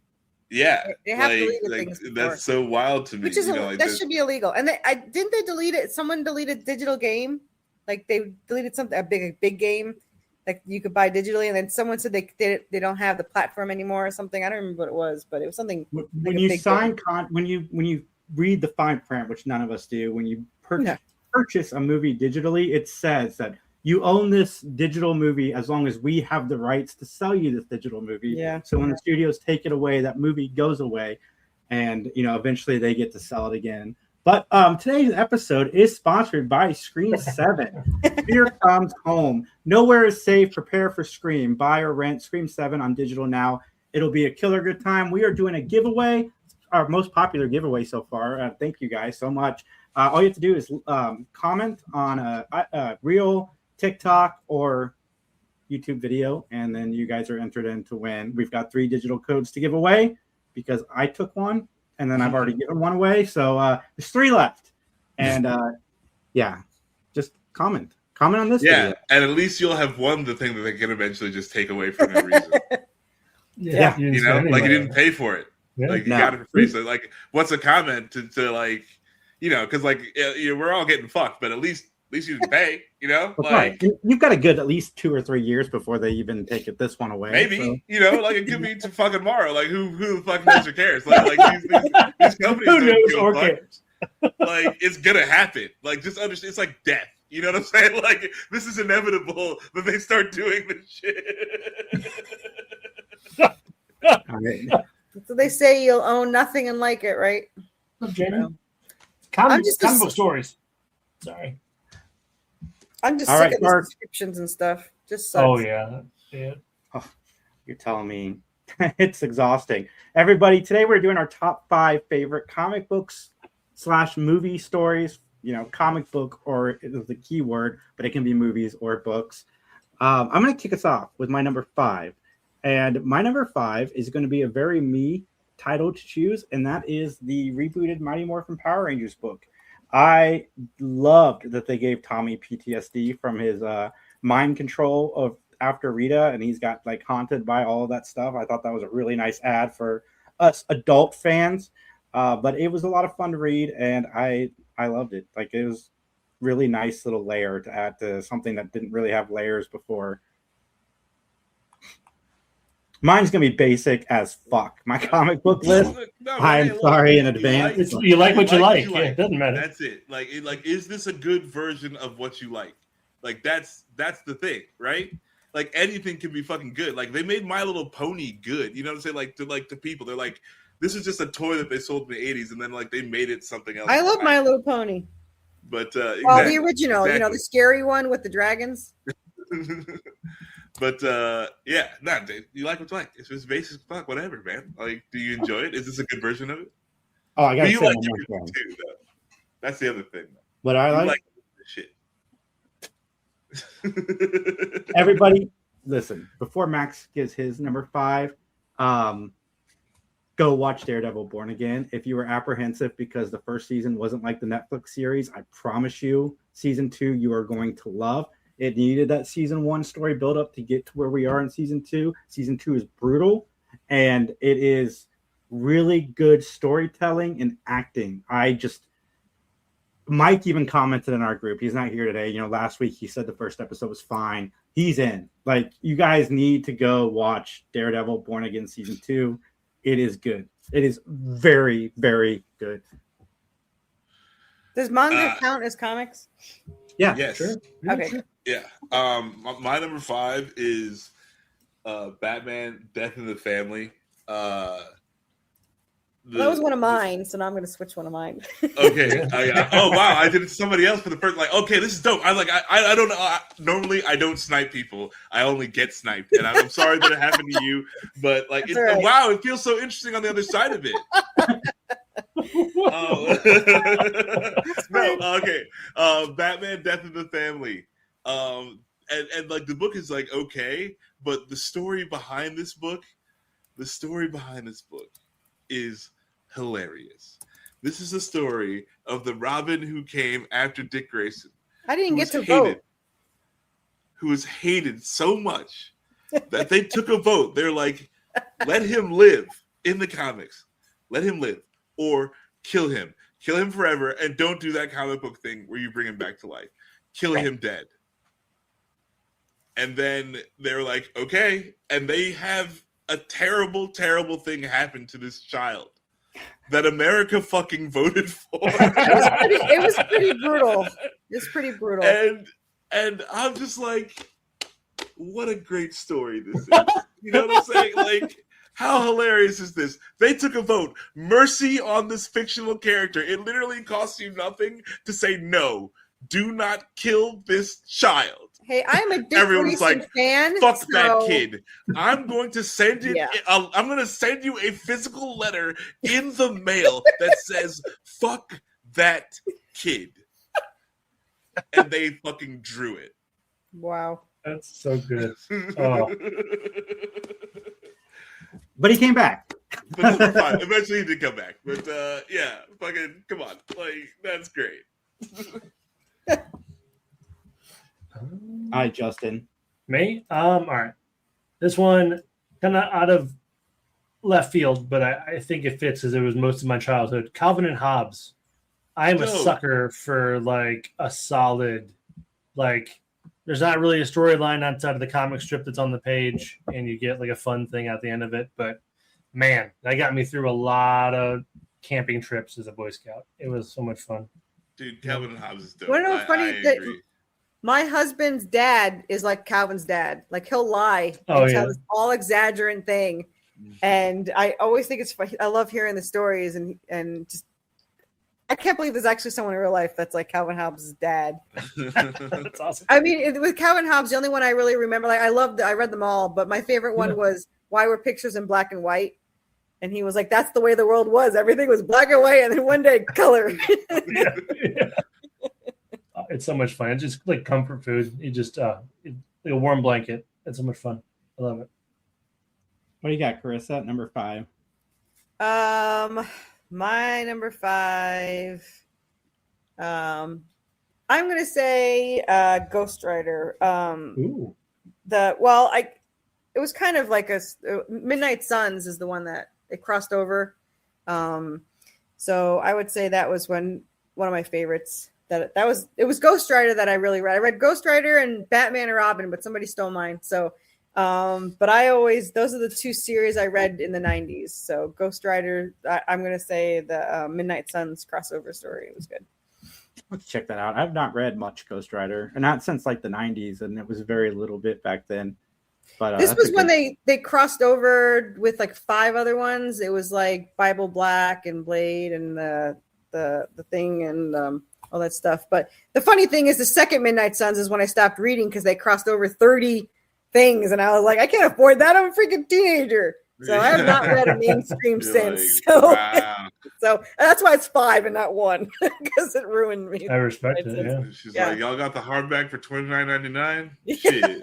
Yeah, they have deleted things before. That's so wild to me. Which is that should be illegal. And didn't they delete it? Someone deleted digital game. Like, they deleted something, a big game, like you could buy digitally, and then someone said they don't have the platform anymore or something. I don't remember what it was, but it was something. When you sign when you read the fine print, which none of us do, when you purchase a movie digitally, it says that you own this digital movie as long as we have the rights to sell you this digital movie. Yeah. So when the studios take it away, that movie goes away, and eventually they get to sell it again. But today's episode is sponsored by Scream 7. Fear comes home. Nowhere is safe. Prepare for Scream. Buy or rent Scream 7 on digital now. It'll be a killer good time. We are doing a giveaway, our most popular giveaway so far. Thank you guys so much. All you have to do is comment on a reel, TikTok, or YouTube video, and then you guys are entered in to win. We've got 3 digital codes to give away because I took one. And then I've already given one away. So there's 3 left. And just comment on this video. And at least you'll have won the thing that they can eventually just take away for no reason. Yeah. You didn't pay for it. Yeah. Like, you got it for free. So, like, what's a comment to like, because, like, we're all getting fucked, but at least you didn't pay, Like, you've got a good at least 2 or 3 years before they even take this one away. Maybe, so. Like, it could be to fucking tomorrow. Like, who the fuck knows or cares? Like these companies who knows don't or cares? Like, it's gonna happen. Like, just understand, it's like death. You know what I'm saying? Like, this is inevitable that they start doing this shit. All right. So they say you'll own nothing and like it, right? Jamie? Comic book stories. Sorry. I'm just sick of the subscriptions and stuff. Just sucks. Oh yeah. Oh, you're telling me it's exhausting. Everybody, today we're doing our top 5 favorite comic books / movie stories. Comic book or the key word, but it can be movies or books. I'm going to kick us off with my number 5, and my number 5 is going to be a very me title to choose, and that is the rebooted Mighty Morphin Power Rangers book. I loved that they gave Tommy PTSD from his mind control of after Rita, and he's got like haunted by all of that stuff. I thought that was a really nice ad for us adult fans, but it was a lot of fun to read, and I loved it. Like, it was really nice little layer to add to something that didn't really have layers before. Mine's gonna be basic as fuck. My comic book list. I'm sorry in advance. You like what you like. Yeah, it doesn't matter. That's it. Like, is this a good version of what you like? Like, that's the thing, right? Like, anything can be fucking good. Like, they made My Little Pony good. You know what I'm saying? Like to people, they're like, this is just a toy that they sold in the 80s, and then like they made it something else. I love My Little Pony. But the original, the scary one with the dragons. But dude, you like what you like. It's just basic fuck, whatever, man. Like, do you enjoy it? Is this a good version of it? Oh, I gotta say like one more thing. Too, though. That's the other thing. Though. What I like shit. Everybody, listen. Before Max gives his number 5, go watch Daredevil: Born Again. If you were apprehensive because the first season wasn't like the Netflix series, I promise you, season 2 you are going to love. It needed that season 1 story build up to get to where we are in season 2. Season 2 is brutal, and it is really good storytelling and acting. Mike even commented in our group. He's not here today. Last week he said the first episode was fine. He's in. Like, you guys need to go watch Daredevil: Born Again season 2. It is good. It is very, very good. Does manga count as comics? Yeah. Yes. Sure. Okay. Sure. Yeah. My number 5 is Batman: Death in the Family. that was one of mine, so now I'm going to switch one of mine. Okay. Oh wow! I did it to somebody else for the first. Like, okay, this is dope. I don't know. Normally, I don't snipe people. I only get sniped, and I'm sorry that it happened to you. But like, right. Wow, it feels so interesting on the other side of it. No, okay. Batman: Death of the Family. And like the book is like okay, but the story behind this book is hilarious. This is a story of the Robin who came after Dick Grayson. I didn't get to vote. Who was hated so much that they took a vote. They're like, let him live in the comics. Let him live. Or kill him. Kill him forever. And don't do that comic book thing where you bring him back to life. Kill him dead. And then they're like, okay. And they have a terrible, terrible thing happen to this child that America fucking voted for. It was pretty brutal. It's pretty brutal. And I'm just like, what a great story this is. You know what I'm saying? Like, how hilarious is this? They took a vote. Mercy on this fictional character. It literally costs you nothing to say no. Do not kill this child. Hey, I'm a Dick Everyone's Grayson like, fan. fuck that kid. I'm going to send it. Yeah. I'm going to send you a physical letter in the mail that says, fuck that kid. And they fucking drew it. Wow. That's so good. Oh. But he came back. But fine. Eventually he did come back. But yeah, fucking come on. Like, that's great. All right, Justin. Me? All right. This one kind of out of left field, but I think it fits as it was most of my childhood. Calvin and Hobbes. I am a sucker for like a solid, like there's not really a storyline outside of the comic strip that's on the page, and you get like a fun thing at the end of it. But man, that got me through a lot of camping trips as a Boy Scout. It was so much fun. Dude, Calvin and Hobbes is dope. What know funny that my husband's dad is like Calvin's dad. Like he'll lie and tell this all exaggerant thing. And I always think it's funny. I love hearing the stories and just I can't believe there's actually someone in real life that's like Calvin Hobbes' dad. That's awesome. I mean, with Calvin Hobbes, the only one I really remember, like I read them all, but my favorite one was Why Were Pictures in Black and White? And he was like, that's the way the world was. Everything was black and white, and then one day color. Yeah. It's so much fun. It's just like comfort food. You just like a warm blanket. It's so much fun. I love it. What do you got, Carissa? Number 5. My number 5. I'm gonna say Ghost Rider. Ooh. It was kind of like Midnight Suns is the one that it crossed over. So I would say that was one of my favorites. It was Ghost Rider that I really read. I read Ghost Rider and Batman and Robin, but somebody stole mine. So, but those are the 2 series I read in the 90s. So Ghost Rider, I'm going to say the Midnight Suns crossover story. It was good. Let's check that out. I've not read much Ghost Rider, and not since like the 90s, and it was very little bit back then. But this was when they crossed over with like 5 other ones. It was like Bible Black and Blade and the Thing and all that stuff. But the funny thing is the second Midnight Suns is when I stopped reading because they crossed over 30 things, and I was like, I can't afford that. I'm a freaking teenager. So I have not read a mainstream since. Like, wow. So that's why it's 5 and not 1 because it ruined me. I respect it. Yeah. She's like, y'all got the hardback for $29.99? Shit.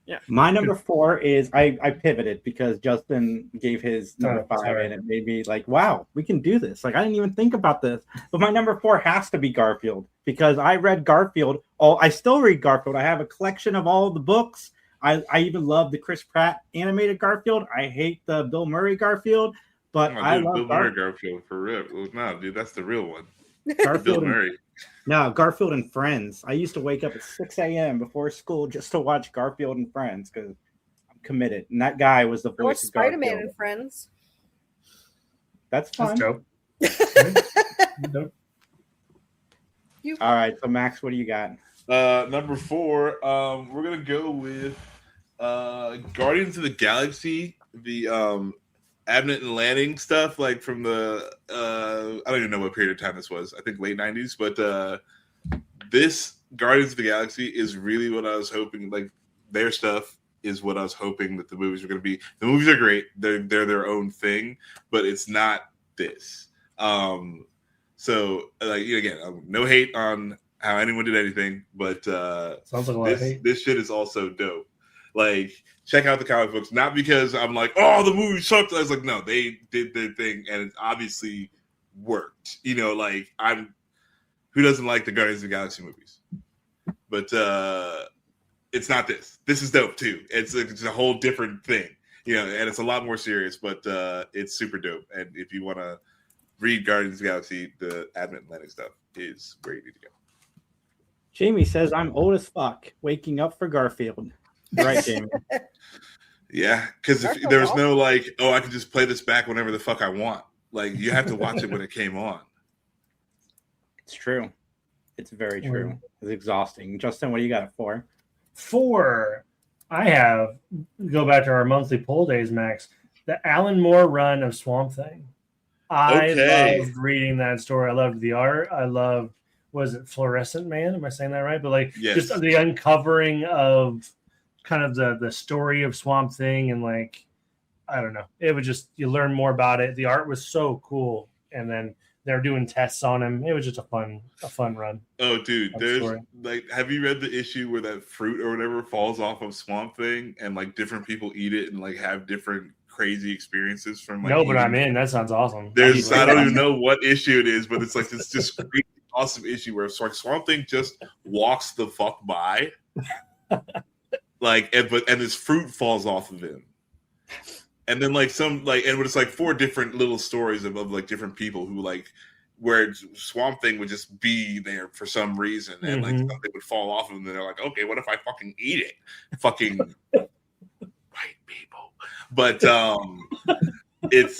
Yeah. My number 4 is I pivoted because Justin gave his number 5 and it made me like, wow, we can do this. Like I didn't even think about this. But my number 4 has to be Garfield because I read Garfield. I still read Garfield. I have a collection of all of the books. I even love the Chris Pratt animated Garfield. I hate the Bill Murray Garfield, but I love Bill Murray Garfield for real. No, dude, that's the real one. Garfield Bill Murray. No, Garfield and Friends. I used to wake up at 6 a.m. before school just to watch Garfield and Friends because I'm committed. And that guy was the voice of Garfield. Spider-Man and Friends. That's fun. That's dope. All right, so Max, what do you got? Number 4, we're gonna go with Guardians of the Galaxy the Abnett and Lanning stuff, like from the I don't even know what period of time this was. I think late 90s, but this Guardians of the Galaxy is really what I was hoping. Like their stuff is what I was hoping that the movies were going to be. The movies are great; they're their own thing, but it's not this. So like again, no hate on how anyone did anything, but sounds like a lot of hate. This shit is also dope. Like, check out the comic books, not because I'm like, oh, the movie sucked. I was like, no, they did their thing, and it obviously worked. Like who doesn't like the Guardians of the Galaxy movies? But it's not this. This is dope too. It's a whole different thing, and it's a lot more serious, but it's super dope. And if you want to read Guardians of the Galaxy, the Abnett and Lanning stuff is where you need to go. Jamie says, I'm old as fuck, waking up for Garfield. Right, Jamie. Yeah, because if there was no I can just play this back whenever the fuck I want. Like, you have to watch it when it came on. It's true. It's very true. It's exhausting. Justin, what do you got it for? 4. I have, go back to our monthly poll days, Max, the Alan Moore run of Swamp Thing. I loved reading that story. I loved the art. I loved, was it Fluorescent Man? Am I saying that right? But just the uncovering of kind of the story of Swamp Thing, and I don't know. It was just, you learn more about it. The art was so cool. And then they're doing tests on him. It was just a fun run. Oh, dude, there's have you read the issue where that fruit or whatever falls off of Swamp Thing and different people eat it and have different crazy experiences from no, but I'm in. That sounds awesome. I don't even know what issue it is, but it's this just crazy awesome issue where Swamp Thing just walks the fuck by, and this fruit falls off of him, and then and it's 4 different little stories of different people who where Swamp Thing would just be there for some reason, and something would fall off of them, and they're like, okay, what if I fucking eat it? Fucking white people. But it's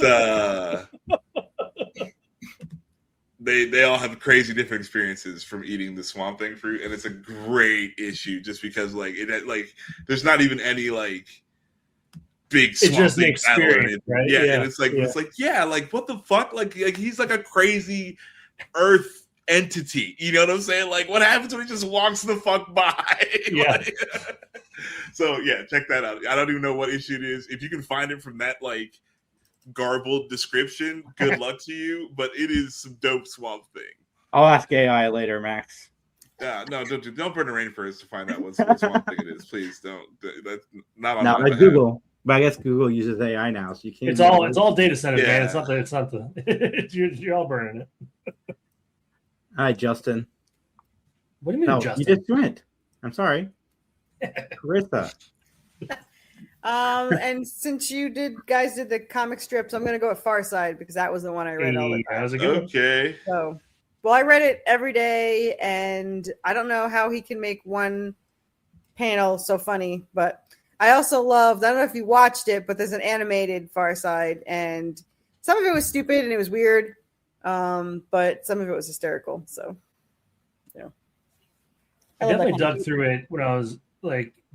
they all have crazy different experiences from eating the Swamp Thing fruit, and it's a great issue just because there's not even any big Swamp just Thing an experience, right? Yeah, and it's what the fuck? He's a crazy Earth entity. You know what I'm saying? What happens when he just walks the fuck by? Yeah. So yeah, check that out. I don't even know what issue it is. If you can find it from that garbled description, good luck to you. But it is some dope Swamp Thing. I'll ask AI later, Max. No, don't burn the rainforest to find out what Swamp Thing it is. Please don't. That's not on. Not like Google. But I guess Google uses AI now, so you can't. It's all data centers, man. It's not the. you're all burning it. Hi, Justin. What do you mean, Justin? You just went. I'm sorry. Corissa. And since you guys did the comic strips, I'm gonna go with Far Side because that was the one I read all the time. That was a good one. Okay. So, well, I read it every day, and I don't know how he can make one panel so funny, but I also loved, I don't know if you watched it, but there's an animated Far Side, and some of it was stupid and it was weird, but some of it was hysterical. So, I definitely dug through it when I was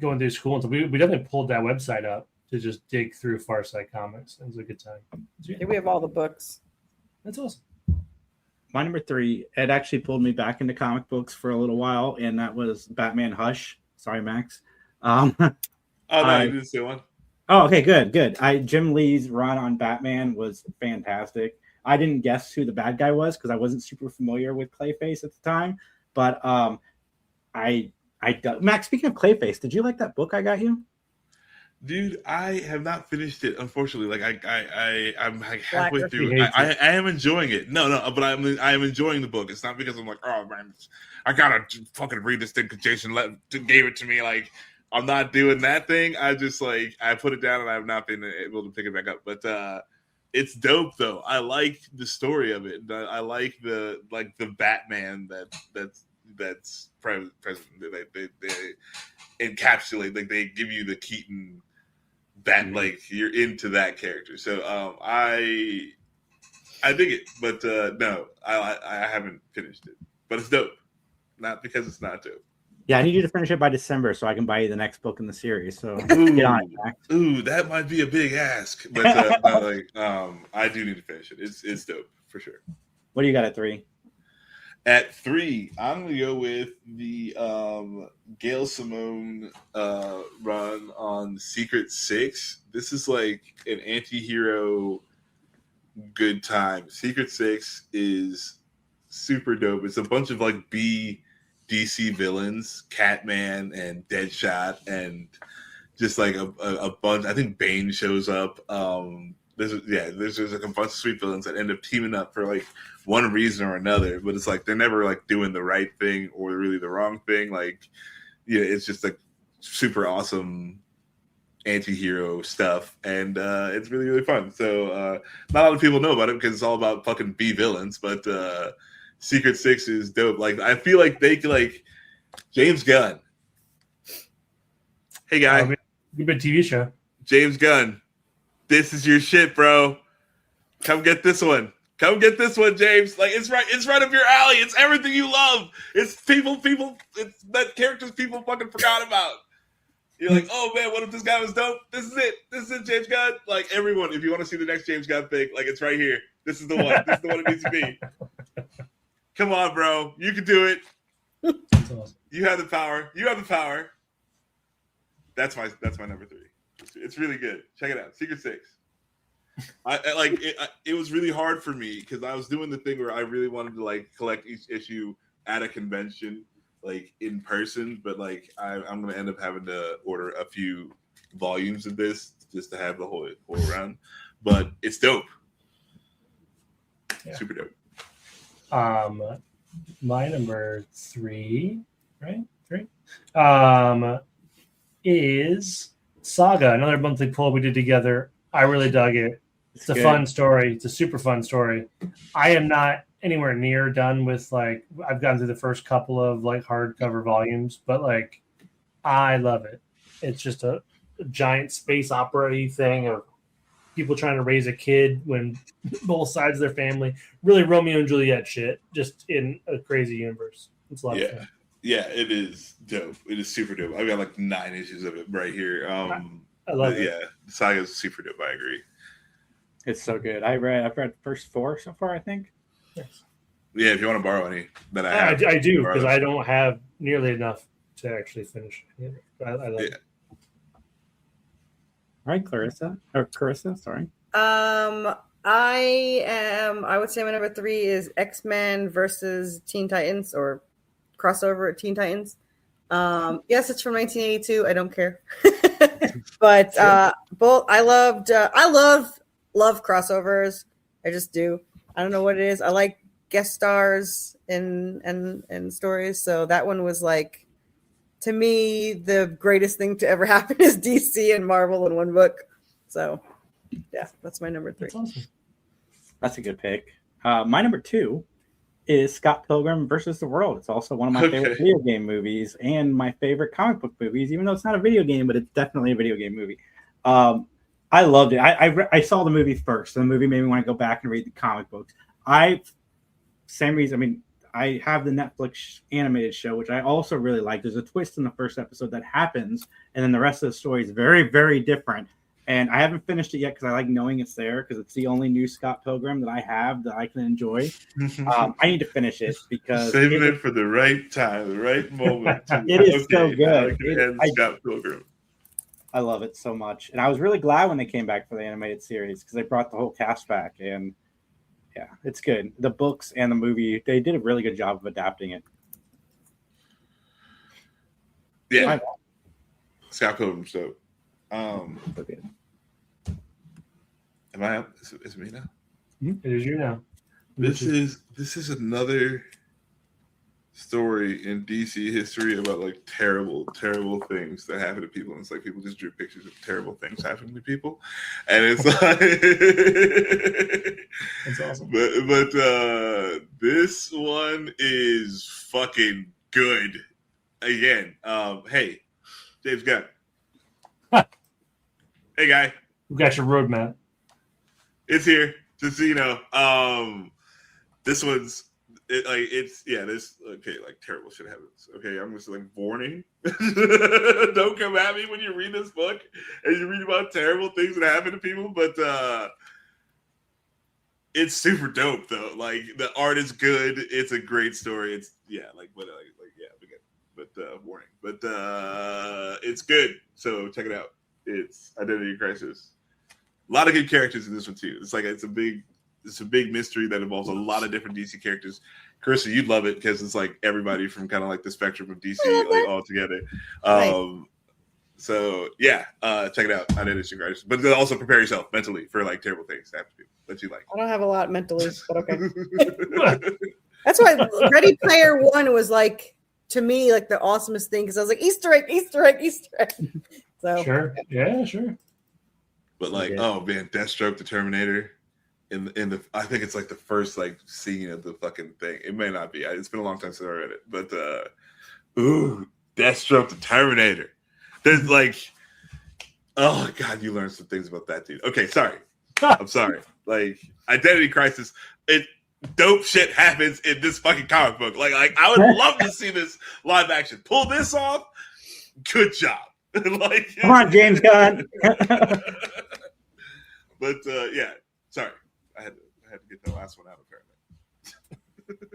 going through school, and so we definitely pulled that website up to just dig through Far Side comics. It was a good time. So, yeah, we have all the books. That's awesome. My number 3, it actually pulled me back into comic books for a little while, and that was Batman Hush. Sorry, Max. Oh, no, you didn't say one. Oh, okay, good. Jim Lee's run on Batman was fantastic. I didn't guess who the bad guy was because I wasn't super familiar with Clayface at the time. But Max, speaking of Clayface, did you like that book I got you? Dude, I have not finished it, unfortunately. I'm halfway through. I am enjoying it. No, but I am enjoying the book. It's not because I'm oh man, I gotta fucking read this thing because Jason gave it to me. I'm not doing that thing. I just I put it down and I have not been able to pick it back up. But it's dope though. I like the story of it. I like the Batman that's present. They encapsulate. They give you the Keaton Bat. You're into that character. So I dig it. But no, I haven't finished it. But it's dope. Not because it's not dope. Yeah, I need you to finish it by December so I can buy you the next book in the series. So Ooh, get on it, Max. Ooh, that might be a big ask, but I do need to finish it. It's dope for sure. What do you got at 3? At 3, I'm gonna go with the Gail Simone run on Secret Six. This is like an anti-hero good time. Secret Six is super dope. It's a bunch of like B DC villains, Catman and Deadshot, and just like a bunch. I think Bane shows up. There's like a bunch of sweet villains that end up teaming up for like one reason or another, but it's like they're never like doing the right thing or really the wrong thing. Like, yeah, it's just like super awesome anti-hero stuff, and it's really, really fun. So not a lot of people know about it because it's all about fucking B villains, but Secret Six is dope. Like, I feel like they could, like, James Gunn. Hey, guy. Good TV show. James Gunn. This is your shit, bro. Come get this one. Come get this one, James. Like, it's right up your alley. It's everything you love. It's it's that characters people fucking forgot about. You're like, oh man, what if this guy was dope? This is it, James Gunn. Like, everyone, if you want to see the next James Gunn thing, like, it's right here. This is the one. This is the one it needs to be. Come on, bro. You can do it. That's awesome. You have the power. That's my number 3. It's really good. Check it out. Secret Six. It was really hard for me because I was doing the thing where I really wanted to like collect each issue at a convention, like in person, but like I'm gonna end up having to order a few volumes of this just to have the whole run. But it's dope. Yeah. Super dope. My number 3, right? 3, is Saga, another monthly poll we did together. I really dug it. It's a fun story. It's a super fun story. I am not anywhere near done with, like, I've gotten through the first couple of like hardcover volumes, but like, I love it. It's just a giant space opera-y thing of people trying to raise a kid when both sides of their family, really Romeo and Juliet shit, just in a crazy universe. It's a lot of fun. Yeah, it is dope. It is super dope. I've got like 9 issues of it right here. I love it. Yeah, Saga is super dope. I agree. It's so good. I've read the first 4 so far, I think. Yes. Yeah, if you want to borrow any, then I do, because I don't have nearly enough to actually finish it. I love it. All right, Carissa, sorry. I would say my number 3 is X-Men versus Teen Titans, or crossover at Teen Titans. Yes, it's from 1982. I don't care. But both I love crossovers. I just do. I don't know what it is. I like guest stars and stories. So that one was like, to me, the greatest thing to ever happen is DC and Marvel in one book. So yeah, that's my number 3. That's awesome. That's a good pick. My number 2 is Scott Pilgrim versus the World. It's also one of my favorite video game movies and my favorite comic book movies, even though it's not a video game, but it's definitely a video game movie. I loved it. I saw the movie first, and the movie made me want to go back and read the comic books. Same reason. I mean, I have the Netflix animated show, which I also really like. There's a twist in the first episode that happens, and then the rest of the story is very, very different. And I haven't finished it yet because I like knowing it's there, because it's the only new Scott Pilgrim that I have that I can enjoy. I need to finish it because saving it for the right time, the right moment. It is so good. Scott Pilgrim. I love it so much, and I was really glad when they came back for the animated series because they brought the whole cast back, and yeah, it's good. The books and the movie, they did a really good job of adapting it. Yeah, Scott Pilgrim. So, Okay. am I up? Is it me now? It is you now. This is another story in DC history about like terrible things that happen to people. And it's like people just drew pictures of terrible things happening to people, and it's like that's awesome. But this one is fucking good. Again, hey, James Gunn. Hey, guy. We got your roadmap. It's here. Just so you know, this one's This like terrible shit happens. Okay, I'm just like warning. Don't come at me when you read this book and you read about terrible things that happen to people, but it's super dope though. Like the art is good. It's a great story. It's warning. But it's good. So check it out. It's Identity Crisis. A lot of good characters in this one too. It's a big mystery that involves a lot of different DC characters. Carissa, you'd love it because it's like everybody from kind of like the spectrum of DC like all together. Nice. So yeah, check it out. Identity Crisis. But then also prepare yourself mentally for like terrible things to happen to people that you like. I don't have a lot mentally, but okay. That's why Ready Player One was like, to me, like the awesomest thing because I was like, Easter egg. So sure. Yeah, sure. But like, oh man, Deathstroke the Terminator. In the I think it's like the first like scene of the fucking thing. It may not be. It's been a long time since I read it. But Deathstroke the Terminator. There's like, oh god, you learned some things about that dude. Okay, sorry. I'm sorry. Like Identity Crisis, dope shit happens in this fucking comic book. Like I would love to see this live action. Pull this off. Good job. Like, come on, James Gunn. But yeah, sorry. I had to get the last one out apparently.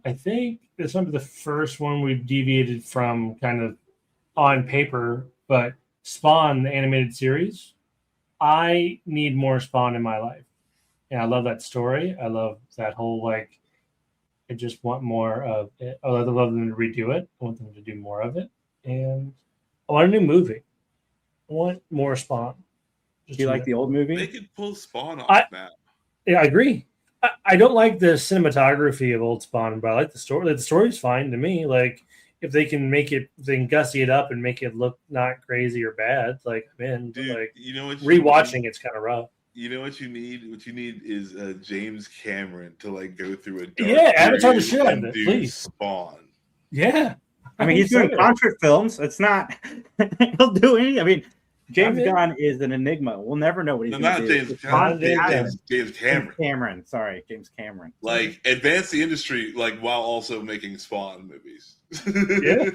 I think this might be the first one we've deviated from kind of on paper, but Spawn, the animated series. I need more Spawn in my life. And I love that story. I love that whole like I just want more of it. I love them to redo it. I want them to do more of it. And I want a new movie. I want more Spawn. Do you like the old movie? They could pull Spawn off that. Yeah, I agree. I don't like the cinematography of old Spawn, but I like the story. The story's fine to me. Like if they can make it, they can gussy it up and make it look not crazy or bad. Like man, dude, like you know what? Rewatching it's kind of rough. You know what you need? What you need is James Cameron to like go through a Avatar the shit out of it, please. Spawn. Yeah, I mean he's doing concert films. It's not. He'll do any. I mean. James Gunn is an enigma. We'll never know what he's going to do. James Cameron. Sorry, James Cameron. Like advance the industry, like while also making Spawn movies. Yeah,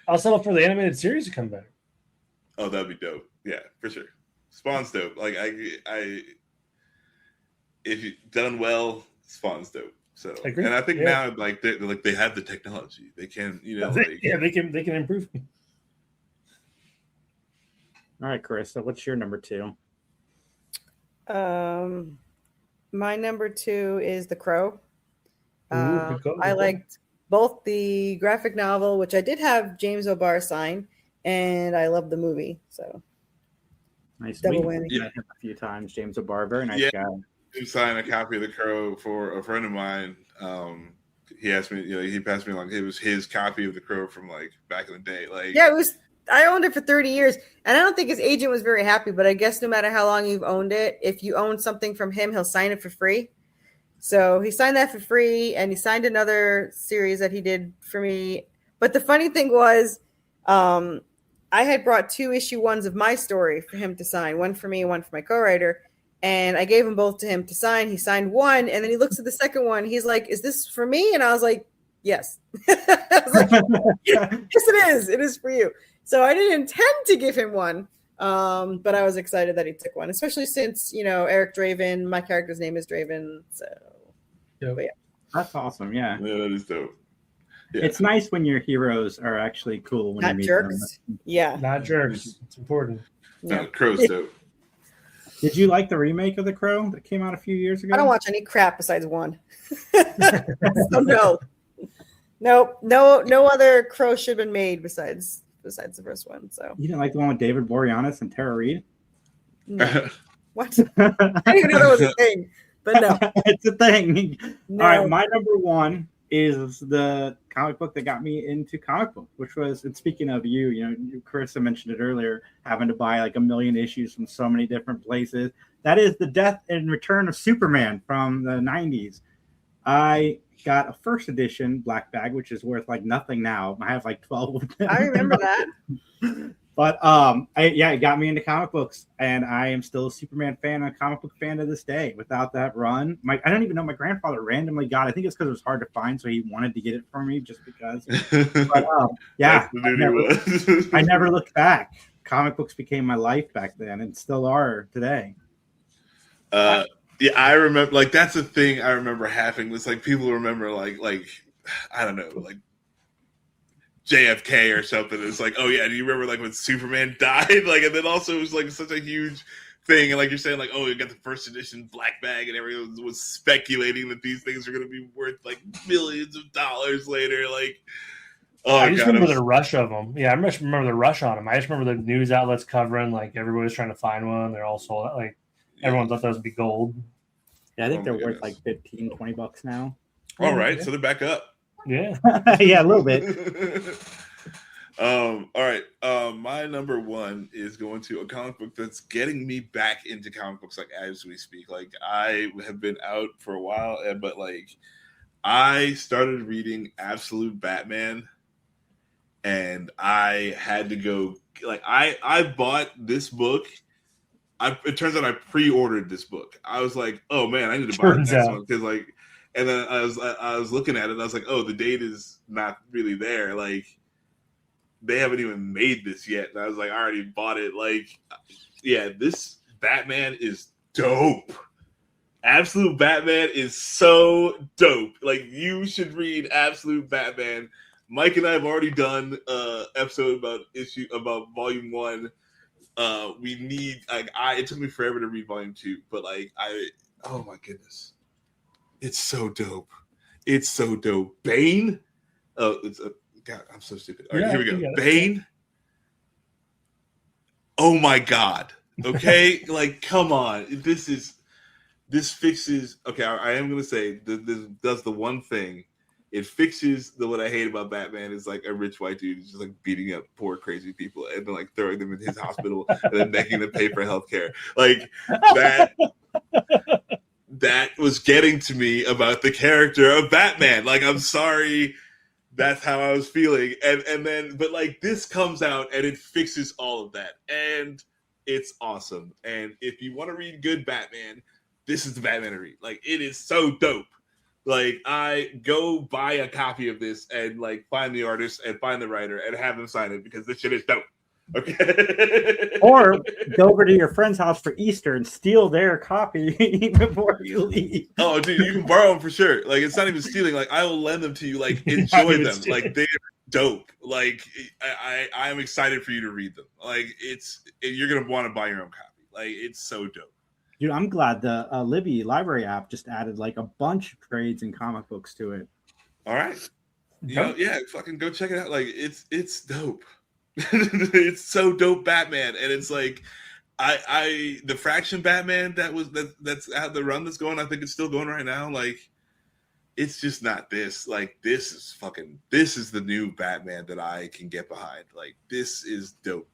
I'll settle for the animated series to come back. Oh, that'd be dope. Yeah, for sure. Spawn's dope. Like I if you done well, Spawn's dope. So, and I think now like they have the technology. They can, they can improve. All right, Carissa, what's your number 2? My number 2 is The Crow. I liked both the graphic novel, which I did have James O'Barr sign, and I love the movie. So nice. Double whammy. Met him a few times. James O'Barr, very nice guy. He signed a copy of The Crow for a friend of mine. He asked me, he passed me along. It was his copy of The Crow from like back in the day. Like, yeah, it was. I owned it for 30 years, and I don't think his agent was very happy, but I guess no matter how long you've owned it, if you own something from him, he'll sign it for free. So he signed that for free, and he signed another series that he did for me. But the funny thing was, I had brought 2 issue 1s of my story for him to sign, one for me, one for my co-writer, and I gave them both to him to sign. He signed one, and then he looks at the second one. He's like, "Is this for me?" And I was like, "Yes." I was like, "Yes, it is. It is for you." So I didn't intend to give him one, but I was excited that he took one, especially since, Eric Draven, my character's name is Draven. So, but yeah. That's awesome. Yeah. Yeah, that is dope. Yeah. It's nice when your heroes are actually cool. When not you meet jerks. them. Yeah. Not jerks. It's important. No, Crow's dope. Did you like the remake of The Crow that came out a few years ago? I don't watch any crap besides one. So no. Nope. No other Crow should have been made besides the first one. So you didn't like the one with David Boreanaz and Tara Reid? No. What? I didn't even know that was a thing. But no. It's a thing. No. All right, my number 1 is the comic book that got me into comic book, which was, and speaking of Carissa mentioned it earlier, having to buy like 1 million issues from so many different places. That is The Death and Return of Superman from the 90s. I got a first edition black bag, which is worth like nothing now. I have like 12 of them. I remember that. But it got me into comic books, and I am still a Superman fan and a comic book fan to this day. Without that run, I don't even know, my grandfather randomly got it. I think it's because it was hard to find, so he wanted to get it for me just because. But I never looked back. Comic books became my life back then, and still are today. Yeah, I remember, like, that's the thing I remember having was, like, people remember, like I don't know, like, JFK or something. It's like, oh, yeah, do you remember, like, when Superman died? Like, and then also it was, like, such a huge thing. And, like, you're saying, like, oh, you got the first edition black bag, and everyone was speculating that these things are going to be worth, like, millions of dollars later. Like, oh, I just remember the rush of them. Yeah, I just remember the rush on them. I just remember the news outlets covering, like, everybody's trying to find one. They're all sold out. Like, everyone thought those would be gold. Yeah, I think they're worth like $15-$20 now. All right, so they're back up. Yeah. Yeah, a little bit. All right. My number one is going to a comic book that's getting me back into comic books, like, as we speak. Like, I have been out for a while, but, like, I started reading Absolute Batman, and I had to go, like, I bought this book. It turns out I pre-ordered this book. I was like, oh man, I need to buy the next one, because, like, and then I was looking at it and I was like, oh, the date is not really there. Like, they haven't even made this yet. And I was like, I already bought it. Like, yeah, this Batman is dope. Absolute Batman is so dope. Like, you should read Absolute Batman. Mike and I have already done an episode about Volume 1. We need, like, it took me forever to read Volume 2, but, like, oh my goodness, it's so dope. It's so dope. Bane. Oh, God, I'm so stupid. All right, here we go. Bane. Oh my God. Okay, like, come on. This fixes. Okay, I am gonna say this does the one thing. It fixes what I hate about Batman is, like, a rich white dude who's just, like, beating up poor crazy people and then, like, throwing them in his hospital and then making them pay for healthcare. Like, that was getting to me about the character of Batman. Like, I'm sorry, that's how I was feeling. And then, but, like, this comes out and it fixes all of that. And it's awesome. And if you want to read good Batman, this is the Batman to read. Like, it is so dope. Like, I go buy a copy of this and, like, find the artist and find the writer and have them sign it, because this shit is dope. Okay. Or go over to your friend's house for Easter and steal their copy before you leave. Oh, dude, you can borrow them for sure. Like, it's not even stealing. Like, I will lend them to you. Like, enjoy them. Like, they're dope. Like, I am excited for you to read them. Like, you're gonna want to buy your own copy. Like, it's so dope. Dude, I'm glad the Libby library app just added, like, a bunch of trades and comic books to it. All right. Yeah, fucking go check it out. Like, it's dope. It's so dope, Batman. And it's like, the Fraction Batman that's out the run that's going, I think it's still going right now. Like, it's just not this. Like, this is the new Batman that I can get behind. Like, this is dope.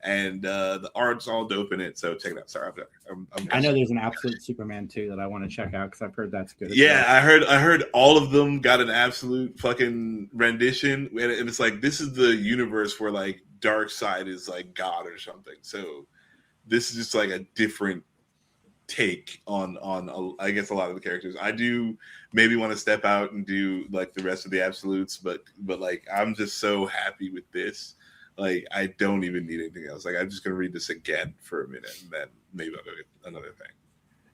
And the art's all dope in it, so check it out. Sorry, I know there's an Absolute Superman too that I want to check out because I've heard that's good. Yeah, well. I heard all of them got an absolute fucking rendition, and it's like, this is the universe where, like, Darkseid is, like, God or something. So this is just, like, a different take on I guess a lot of the characters. I do maybe want to step out and do, like, the rest of the Absolutes, but like, I'm just so happy with this. Like, I don't even need anything else. Like, I'm just going to read this again for a minute, and then maybe I'll go get another thing.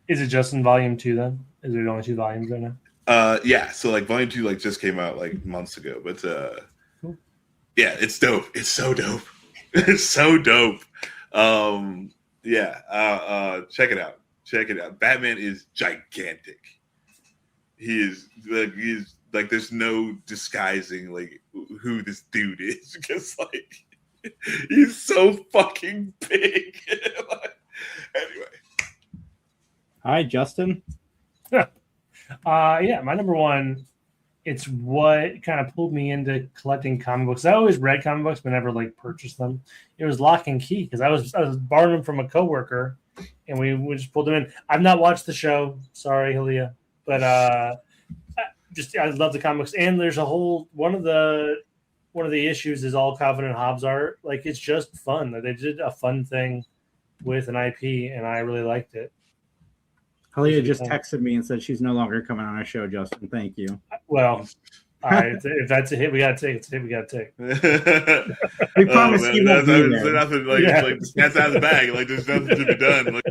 Is it just in Volume 2, then? Is there only 2 volumes right now? Yeah. So, like, Volume 2, like, just came out, like, months ago. But, cool. Yeah, it's dope. It's so dope. It's so dope. Yeah. Check it out. Check it out. Batman is gigantic. He is like, there's no disguising, like, who this dude is, because, like, he's so fucking big. Anyway. Hi, Justin. Yeah, my number one, it's what kind of pulled me into collecting comic books. I always read comic books, but never, like, purchased them. It was Lock and Key, because I was borrowing them from a coworker, and we just pulled them in. I've not watched the show. Sorry, Halia. But I love the comics. And there's one of the one of the issues is all Calvin and Hobbes art. Like, it's just fun. They did a fun thing with an IP, and I really liked it. Halia just texted me and said she's no longer coming on our show, Justin. Thank you. Well, all right. If that's a hit, we got to take. It's a hit we got to take. We promise you won't be there. There's nothing, like the cat's out of the bag. Like, there's nothing to be done.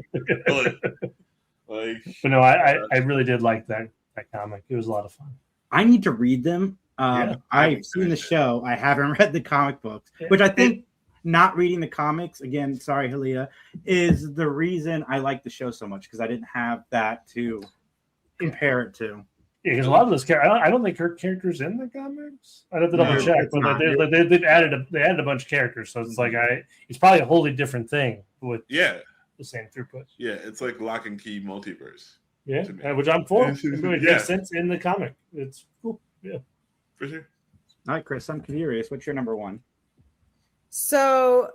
But no, I really did like that comic. It was a lot of fun. I need to read them. I've seen the show. I haven't read the comic books, which I think not reading the comics, again, sorry, Halia, is the reason I like the show so much, because I didn't have that to compare it to. Yeah, because a lot of those characters, I don't think her characters in the comics. I'd have to double check, but they've added a bunch of characters, so it's like it's probably a wholly different thing with the same throughput. Yeah, it's like lock and key multiverse. Yeah, which I'm for. It makes sense in the comic. It's cool. Yeah, for sure. All right, Chris, I'm curious. What's your number one? So,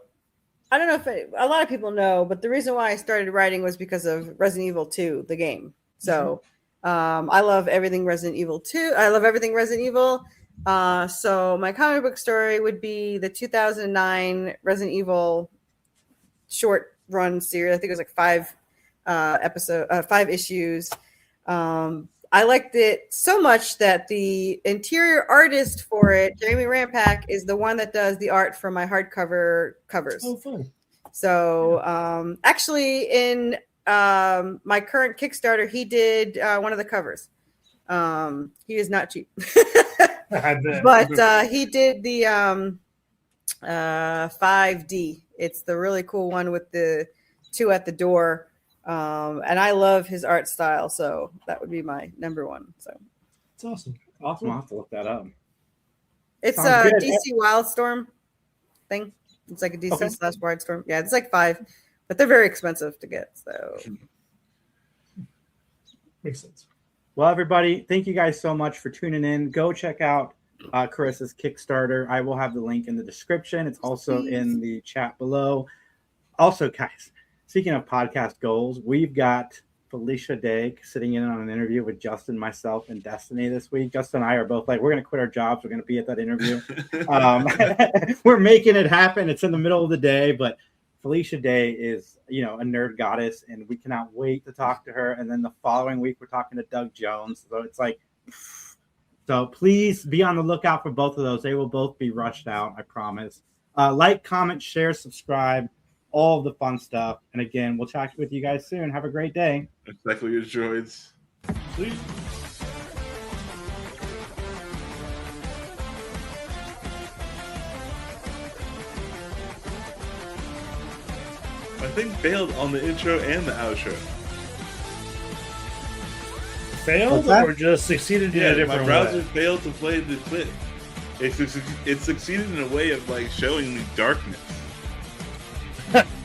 I don't know if a lot of people know, but the reason why I started writing was because of Resident Evil 2, the game. So, I love everything Resident Evil 2. I love everything Resident Evil. So, my comic book story would be the 2009 Resident Evil short run series. I think it was like 5 issues. I liked it so much that the interior artist for it, Jeremy Rampack, is the one that does the art for my hardcover covers. Oh, fun. So actually in my current Kickstarter, he did one of the covers. He is not cheap. But he did the 5D. It's the really cool one with the 2 at the door. And I love his art style, so that would be my number one. So it's awesome. Awesome. I'll have to look that up. It's a DC Wildstorm thing. It's like a DC / Wildstorm. Yeah, it's like 5, but they're very expensive to get. So makes sense. Well, everybody, thank you guys so much for tuning in. Go check out Carissa's Kickstarter. I will have the link in the description. It's also in the chat below. Also, guys, speaking of podcast goals, we've got Felicia Day sitting in on an interview with Justin, myself, and Destiny this week. Justin and I are both like, we're going to quit our jobs. We're going to be at that interview. We're making it happen. It's in the middle of the day, but Felicia Day is, a nerd goddess, and we cannot wait to talk to her. And then the following week, we're talking to Doug Jones. So it's like, so please be on the lookout for both of those. They will both be rushed out, I promise. Like, comment, share, subscribe. All of the fun stuff. And again, we'll talk with you guys soon. Have a great day. Exactly your droids. Please. I think failed on the intro and the outro. Failed or just succeeded in a different way? My browser failed to play the clip. It succeeded in a way of like showing me darkness.